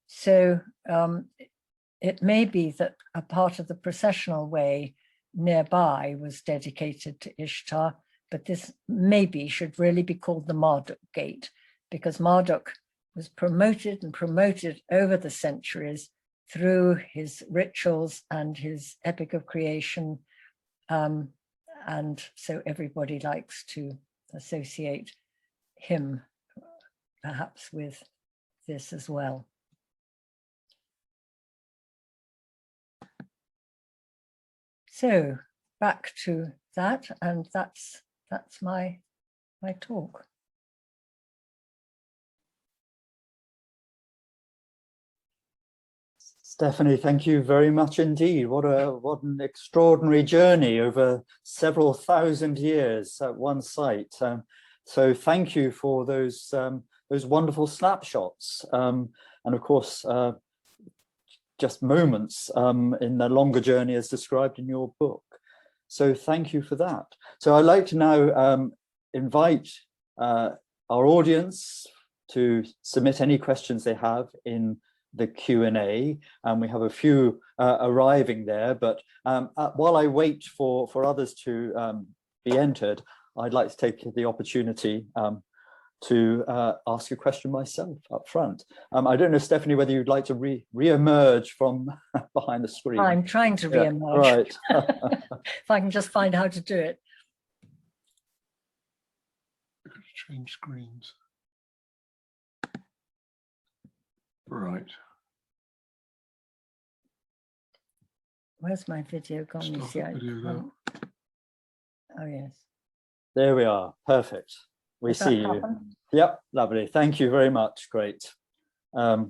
So it may be that a part of the processional way nearby was dedicated to Ishtar, but this maybe should really be called the Marduk Gate, because Marduk was promoted and promoted over the centuries through his rituals and his epic of creation. And so everybody likes to associate him perhaps with this as well. So back to that, and that's my talk. Stephanie, thank you very much indeed. What an extraordinary journey over several thousand years at one site. So thank you for those wonderful snapshots, and of course just moments in the longer journey as described in your book. So thank you for that. So I'd like to now invite our audience to submit any questions they have in the Q&A, and we have a few arriving there, but while I wait for others to be entered, I'd like to take the opportunity to ask a question myself up front. I don't know, Stephanie, whether you'd like to re-emerge from behind the screen. I'm trying to re-emerge. Right. If I can just find how to do it. Change screens. Right. Where's my video gone? You see, oh yes. There we are. Perfect. We see you. Happen? Yep, lovely. Thank you very much. Great. I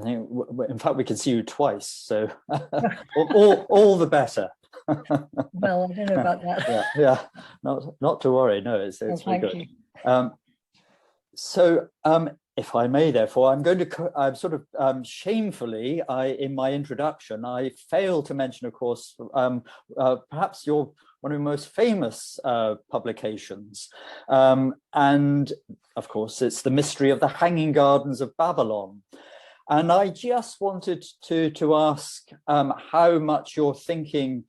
think, in fact, we can see you twice, so all the better. Well, I don't know about that. Yeah. Not to worry. No, it's Well, very thank good. you. So, if I may, therefore, I'm going to sort of shamefully, in my introduction, I failed to mention, of course, perhaps one of your most famous publications, and of course, it's The Mystery of the Hanging Gardens of Babylon. And I just wanted to ask how much you're thinking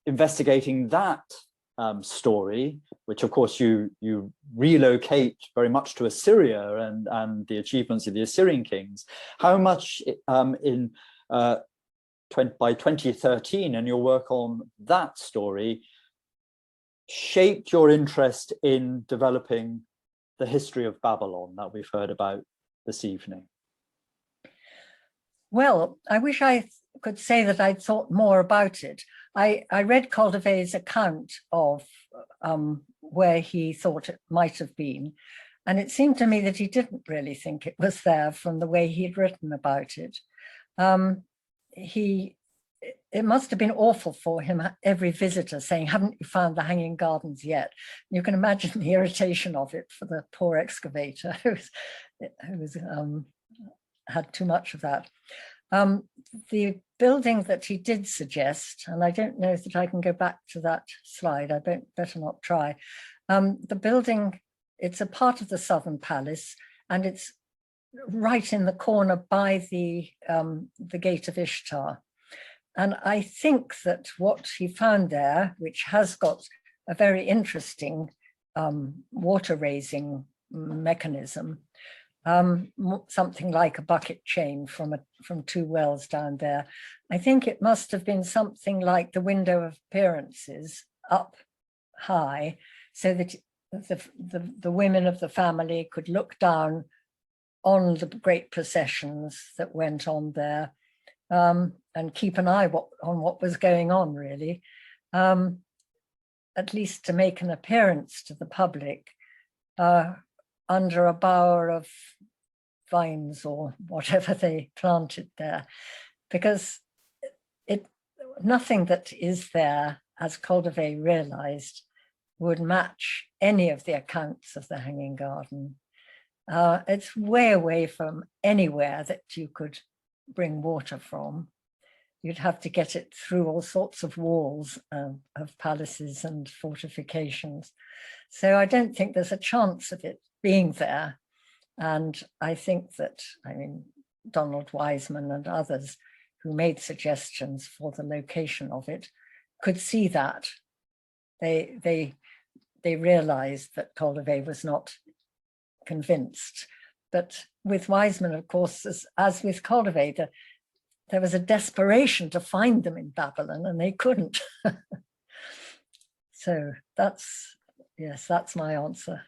investigating that story, which of course you relocate very much to Assyria and the achievements of the Assyrian kings, how much by 2013 and your work on that story shaped your interest in developing the history of Babylon that we've heard about this evening? Well, I wish I could say that I'd thought more about it. I read Caldervey's account of where he thought it might have been, and it seemed to me that he didn't really think it was there from the way he'd written about it. It must have been awful for him, every visitor saying, "Haven't you found the Hanging Gardens yet?" You can imagine the irritation of it for the poor excavator who had too much of that. The building that he did suggest, and I don't know that I can go back to that slide, I better not try. The building, it's a part of the Southern Palace, and it's right in the corner by the Gate of Ishtar. And I think that what he found there, which has got a very interesting water raising mechanism, something like a bucket chain from two wells down there. I think it must have been something like the window of appearances up high, so that the women of the family could look down on the great processions that went on there, and keep an eye on what was going on, really, at least to make an appearance to the public under a bower of vines or whatever they planted there, because nothing that is there, as Caldervey realized, would match any of the accounts of the Hanging Garden. It's way away from anywhere that you could bring water from. You'd have to get it through all sorts of walls of palaces and fortifications. So I don't think there's a chance of it being there. And I think that, I mean, Donald Wiseman and others who made suggestions for the location of it could see that. They realized that Caldervey was not convinced. But with Wiseman, of course, as with Caldervey, there was a desperation to find them in Babylon, and they couldn't. So that's my answer.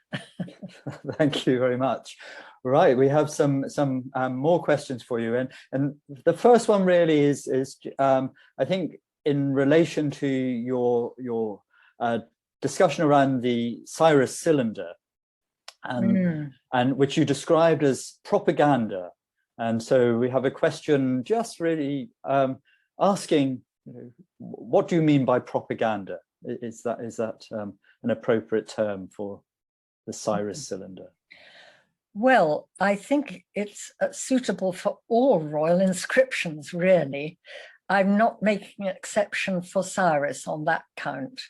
Thank you very much. Right, we have some more questions for you, and the first one really is I think in relation to your discussion around the Cyrus cylinder, and which you described as propaganda. And so we have a question just really asking, what do you mean by propaganda? Is that an appropriate term for the Cyrus cylinder? Well, I think it's suitable for all royal inscriptions, really. I'm not making an exception for Cyrus on that count.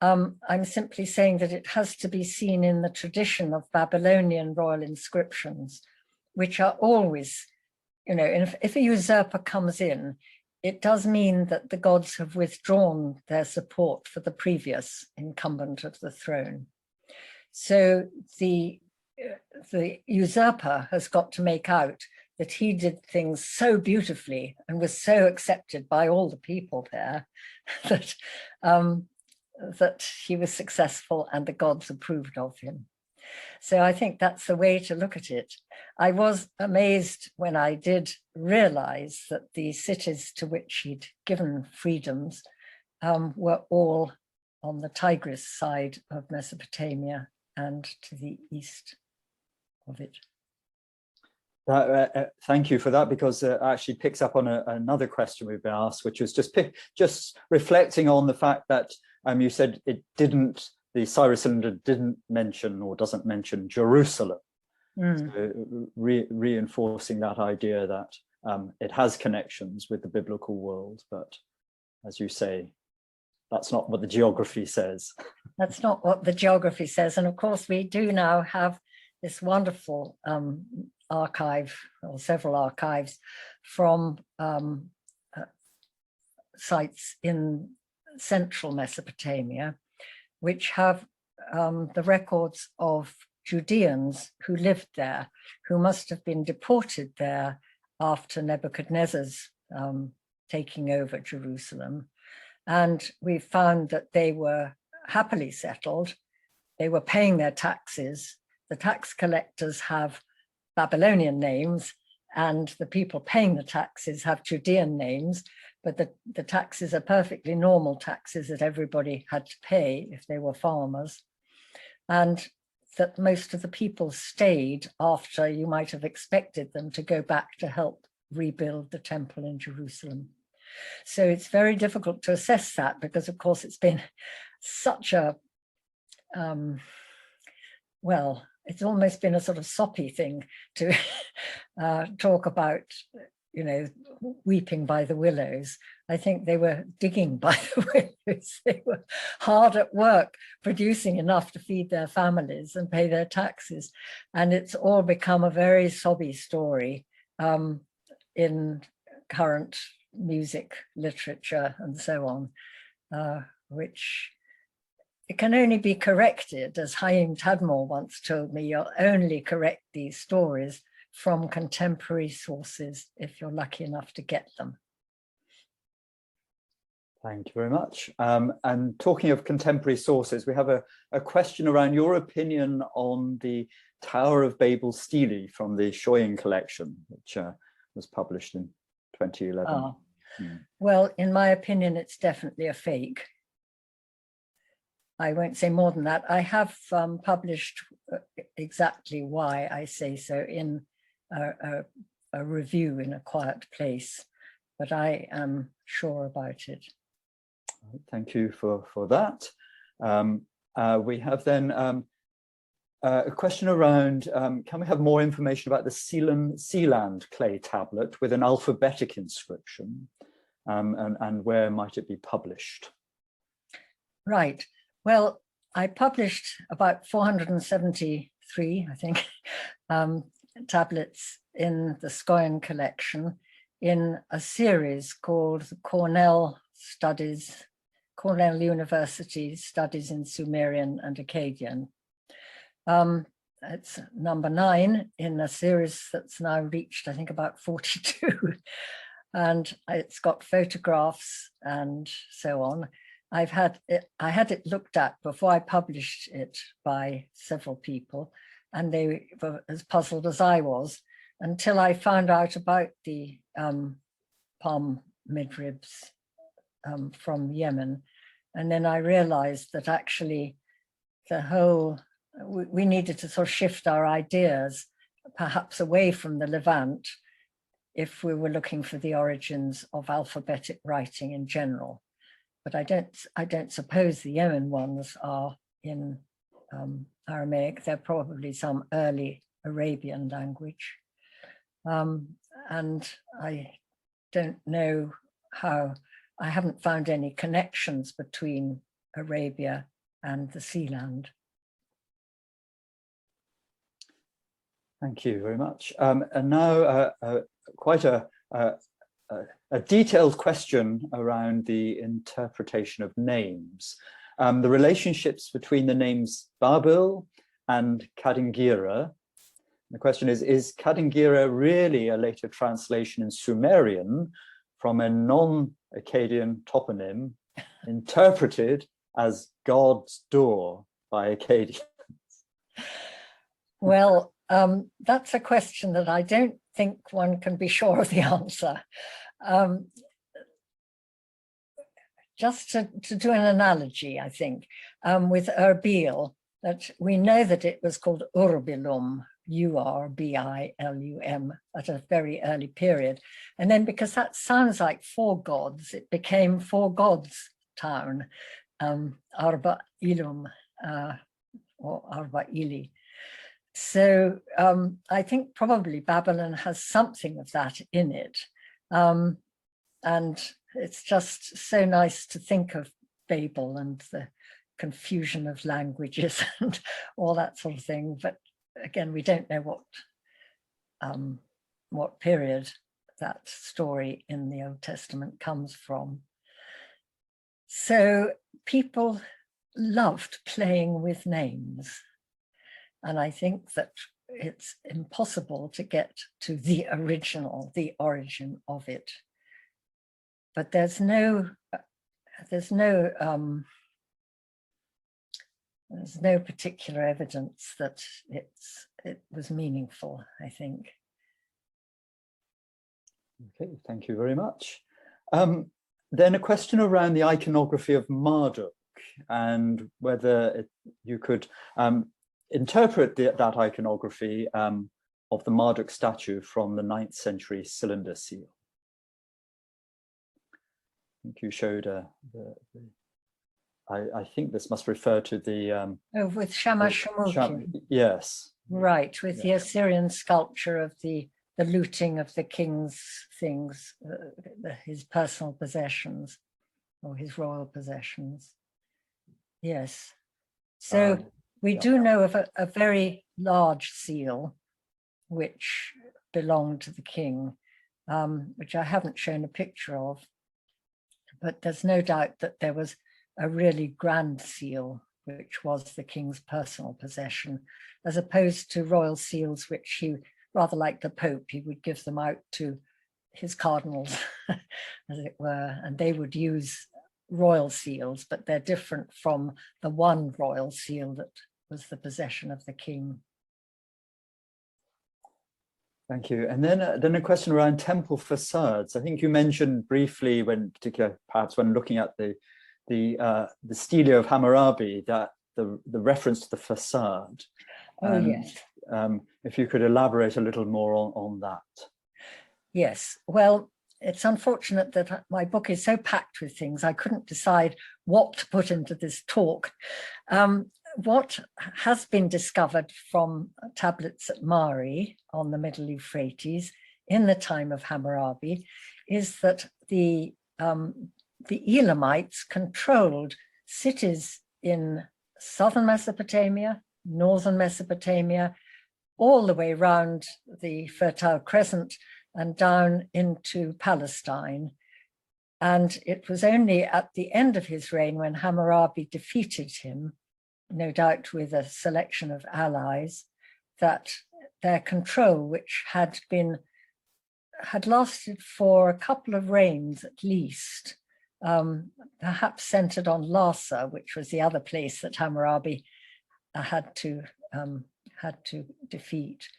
I'm simply saying that it has to be seen in the tradition of Babylonian royal inscriptions, which are always, if a usurper comes in, it does mean that the gods have withdrawn their support for the previous incumbent of the throne. So the usurper has got to make out that he did things so beautifully and was so accepted by all the people there that he was successful and the gods approved of him. So I think that's the way to look at it. I was amazed when I did realize that the cities to which he'd given freedoms were all on the Tigris side of Mesopotamia and to the east of it. Thank you for that, because it actually picks up on another question we've been asked, which was just reflecting on the fact that you said the Cyrus cylinder didn't mention or doesn't mention Jerusalem. So reinforcing that idea that it has connections with the biblical world, but as you say, that's not what the geography says. That's not what the geography says. And of course, we do now have this wonderful archive, or several archives, from sites in central Mesopotamia, which have the records of Judeans who lived there, who must have been deported there after Nebuchadnezzar's taking over Jerusalem. And we found that they were happily settled. They were paying their taxes. The tax collectors have Babylonian names, and the people paying the taxes have Judean names, but the taxes are perfectly normal taxes that everybody had to pay if they were farmers. And that most of the people stayed after you might have expected them to go back to help rebuild the temple in Jerusalem. So it's very difficult to assess that, because of course it's been such a, well, it's almost been a sort of soppy thing to talk about, weeping by the willows. I think they were digging by the willows. They were hard at work, producing enough to feed their families and pay their taxes. And it's all become a very sobby story in current music, literature, and so on, which it can only be corrected, as Haim Tadmor once told me. You'll only correct these stories from contemporary sources if you're lucky enough to get them. Thank you very much. And talking of contemporary sources, we have a question around your opinion on the Tower of Babel stele from the Shoyin collection, which was published in 2011. Well, in my opinion, it's definitely a fake. I won't say more than that. I have published exactly why I say so in a review in a quiet place, but I am sure about it. Thank you for that. We have then a question around, can we have more information about the Sealand clay tablet with an alphabetic inscription, and where might it be published? Right. Well, I published about 473, I think, tablets in the Scoian collection in a series called the Cornell University Studies in Sumerian and Akkadian. It's number 9 in a series that's now reached, I think, about 42. And it's got photographs and so on. I had it looked at before I published it by several people, and they were as puzzled as I was until I found out about the palm midribs from Yemen. And then I realized that actually we needed to sort of shift our ideas perhaps away from the Levant if we were looking for the origins of alphabetic writing in general. But I don't suppose the Yemen ones are in Aramaic. They're probably some early Arabian language. And I don't know how, I haven't found any connections between Arabia and the Sealand. Thank you very much. And now quite a detailed question around the interpretation of names. The relationships between the names Babil and Kadingira. The question is Kadingira really a later translation in Sumerian from a non-Akkadian toponym interpreted as God's door by Akkadians? Well, that's a question that I don't think one can be sure of the answer. Just to do an analogy, I think, with Erbil, that we know that it was called Urbilum, Urbilum, at a very early period. And then because that sounds like 4 gods, it became 4 gods town, Arba Ilum, or Arba Ili. So I think probably Babylon has something of that in it. And it's just so nice to think of Babel and the confusion of languages and all that sort of thing. But again, we don't know what period that story in the Old Testament comes from. So people loved playing with names. And I think that it's impossible to get to the original, the origin of it. But there's no particular evidence that it was meaningful, I think. Okay, thank you very much. Then a question around the iconography of Marduk and whether you could interpret that iconography of the Marduk statue from the 9th century cylinder seal. I think you showed I think this must refer to the with Shamash Shamukin. Yes. Right, with the Assyrian sculpture of the looting of the king's things, his personal possessions or his royal possessions. Yes. So we do know of a very large seal which belonged to the king, which I haven't shown a picture of, but there's no doubt that there was a really grand seal, which was the king's personal possession, as opposed to royal seals, which he, rather like the Pope, he would give them out to his cardinals, as it were, and they would use royal seals, but they're different from the one royal seal that was the possession of the king. Thank you. And then a question around temple facades. I think you mentioned briefly, perhaps when looking at the Stele of Hammurabi, that the reference to the facade. Oh, yes. if you could elaborate a little more on that. Yes, well, it's unfortunate that my book is so packed with things, I couldn't decide what to put into this talk. What has been discovered from tablets at Mari on the Middle Euphrates in the time of Hammurabi is that the Elamites controlled cities in southern Mesopotamia, northern Mesopotamia, all the way around the Fertile Crescent and down into Palestine. And it was only at the end of his reign, when Hammurabi defeated him, no doubt with a selection of allies, that their control, which had lasted for a couple of reigns at least, perhaps centered on Larsa, which was the other place that Hammurabi had to defeat.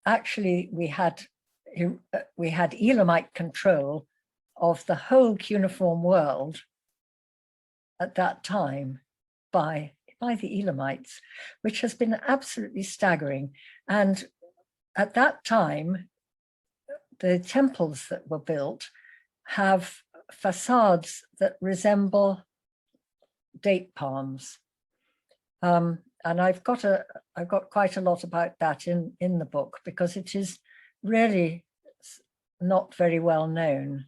Actually, we had Elamite control of the whole cuneiform world at that time by the Elamites, which has been absolutely staggering. And at that time, the temples that were built have facades that resemble date palms. And I've got quite a lot about that in the book, because it is really not very well known.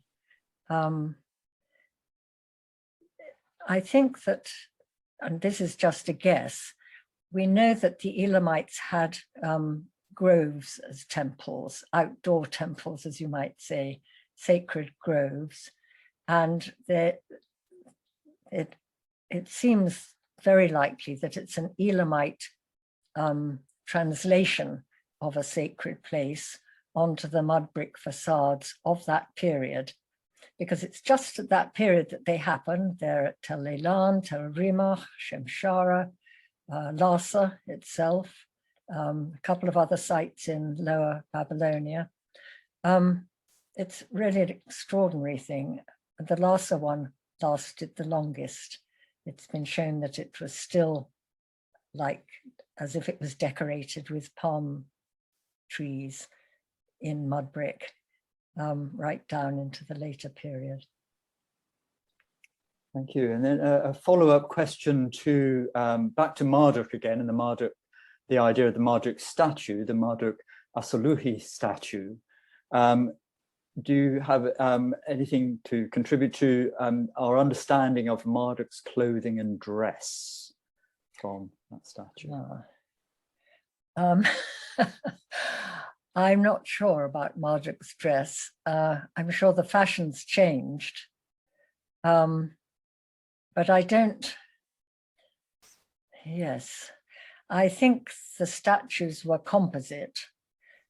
I think that, and this is just a guess, we know that the Elamites had groves as temples, outdoor temples, as you might say, sacred groves. And it seems very likely that it's an Elamite translation of a sacred place onto the mud brick facades of that period, because it's just at that period that they happen. They're at Tel Eilan, Tel Rimach, Shemshara, Larsa itself, a couple of other sites in Lower Babylonia. It's really an extraordinary thing. The Larsa one lasted the longest. It's been shown that it was still like as if it was decorated with palm trees in mud brick, right down into the later period. Thank you. And then a follow-up question to back to Marduk again, and the idea of the Marduk statue, the Marduk Asoluhi statue. Do you have anything to contribute to our understanding of Marduk's clothing and dress from that statue? I'm not sure about Marduk's dress. I'm sure the fashion's changed. But I don't, yes. I think the statues were composite,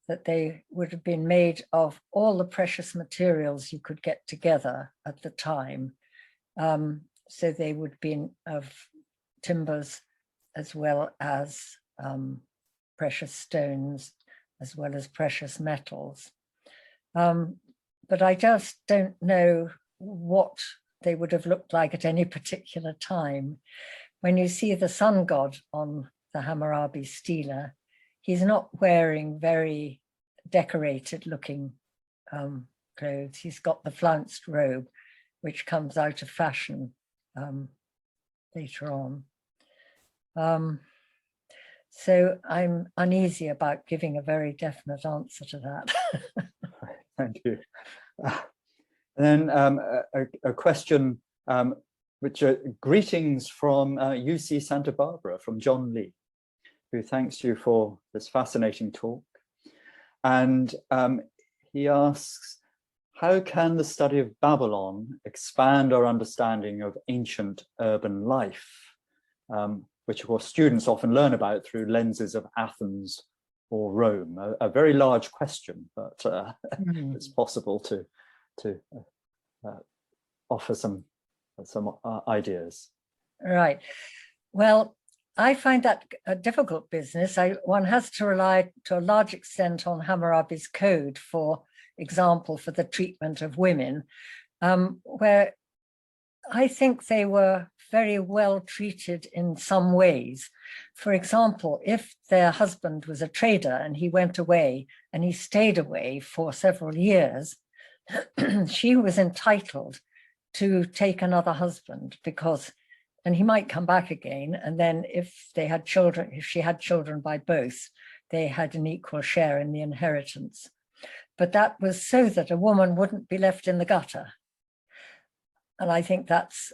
that they would have been made of all the precious materials you could get together at the time. So they would have been of timbers as well as precious stones, as well as precious metals. But I just don't know what they would have looked like at any particular time. When you see the sun god on the Hammurabi stela, he's not wearing very decorated looking clothes. He's got the flounced robe, which comes out of fashion later on. So I'm uneasy about giving a very definite answer to that. Thank you. And then a question, which greetings from UC Santa Barbara, from John Lee, who thanks you for this fascinating talk. And he asks, how can the study of Babylon expand our understanding of ancient urban life, which of course students often learn about through lenses of Athens or Rome? A very large question, but it's possible to offer some ideas. Right. Well, I find that a difficult business. One has to rely to a large extent on Hammurabi's code, for example, for the treatment of women, where I think they were very well treated in some ways. For example, if their husband was a trader and he went away and he stayed away for several years, she was entitled to take another husband because, and he might come back again. And then if they had children, if she had children by both, they had an equal share in the inheritance. But that was so that a woman wouldn't be left in the gutter. And I think that's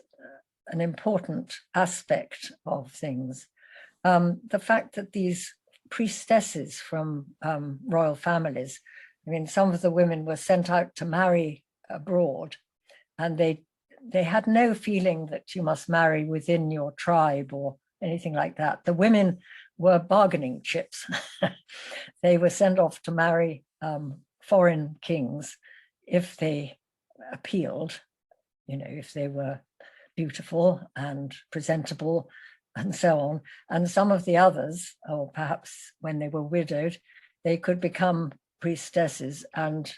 an important aspect of things. The fact that these priestesses from royal families, I mean, some of the women were sent out to marry abroad, and they had no feeling that you must marry within your tribe or anything like that. The women were bargaining chips. They were sent off to marry foreign kings if they appealed, you know, if they were beautiful and presentable and so on. And some of the others, or perhaps when they were widowed, they could become priestesses and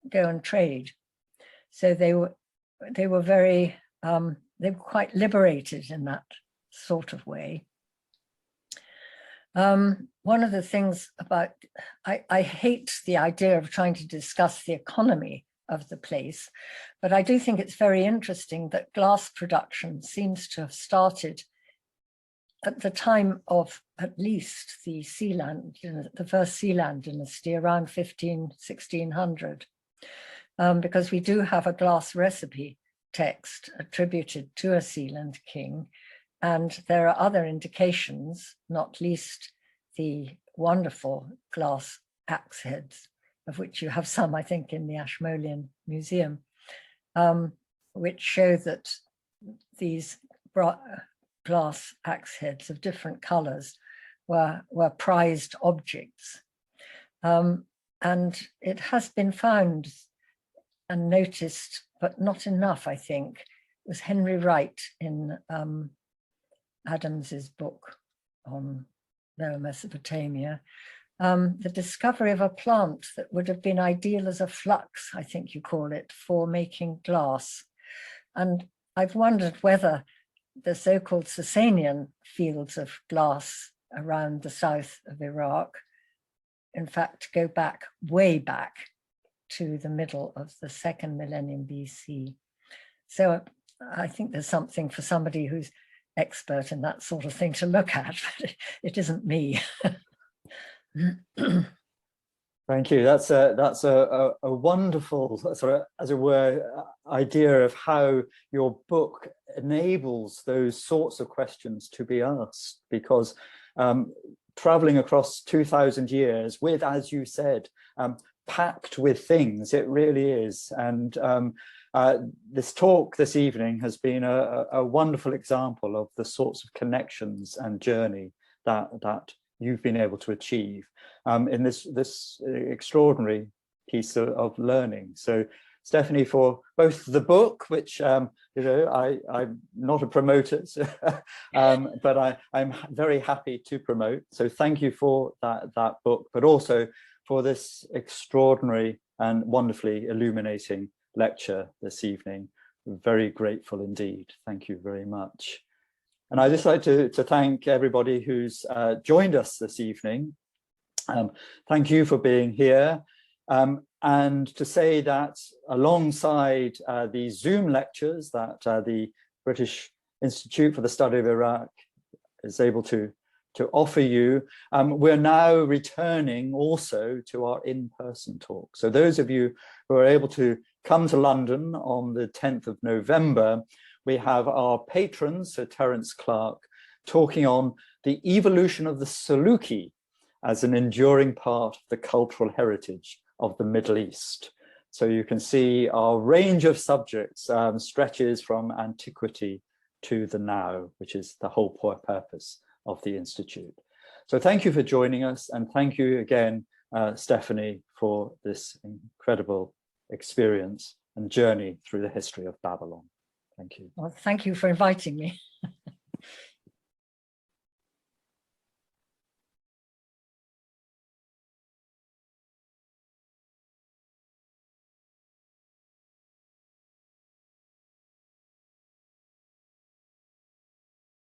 go and trade. So they were very, they were quite liberated in that sort of way. One of the things about, I hate the idea of trying to discuss the economy of the place, but I do think it's very interesting that glass production seems to have started at the time of at least the Sealand, the first Sealand dynasty around 1600, because we do have a glass recipe text attributed to a Sealand king. And there are other indications, not least the wonderful glass axe heads, of which you have some, I think, in the Ashmolean Museum, which show that these glass axe heads of different colors were prized objects. And it has been found and noticed, but not enough, I think. It was Henry Wright in Adams's book on Lower Mesopotamia, the discovery of a plant that would have been ideal as a flux, I think you call it, for making glass. And I've wondered whether the so-called Sasanian fields of glass around the south of Iraq, in fact, go back, way back to the middle of the 2nd millennium BC. So I think there's something for somebody who's expert in that sort of thing to look at, but it isn't me. Thank you. That's a wonderful sort of, as it were, idea of how your book enables those sorts of questions to be asked, because traveling across 2000 years with, as you said, packed with things, it really is. And this talk this evening has been a wonderful example of the sorts of connections and journey that you've been able to achieve in this extraordinary piece of learning. So Stephanie, for both the book, which you know, I'm not a promoter, so, but I'm very happy to promote. So thank you for that book, but also for this extraordinary and wonderfully illuminating lecture this evening. We're very grateful indeed. Thank you very much. And I'd just like to thank everybody who's joined us this evening. Thank you for being here. And to say that alongside the Zoom lectures that the British Institute for the Study of Iraq is able to offer you, we're now returning also to our in-person talk. So those of you who are able to come to London on the 10th of November, we have our patron, Sir Terence Clarke, talking on the evolution of the Saluki as an enduring part of the cultural heritage of the Middle East. So you can see our range of subjects stretches from antiquity to the now, which is the whole purpose of the Institute. So thank you for joining us, and thank you again, Stephanie, for this incredible experience and journey through the history of Babylon. Thank you. Well, thank you for inviting me.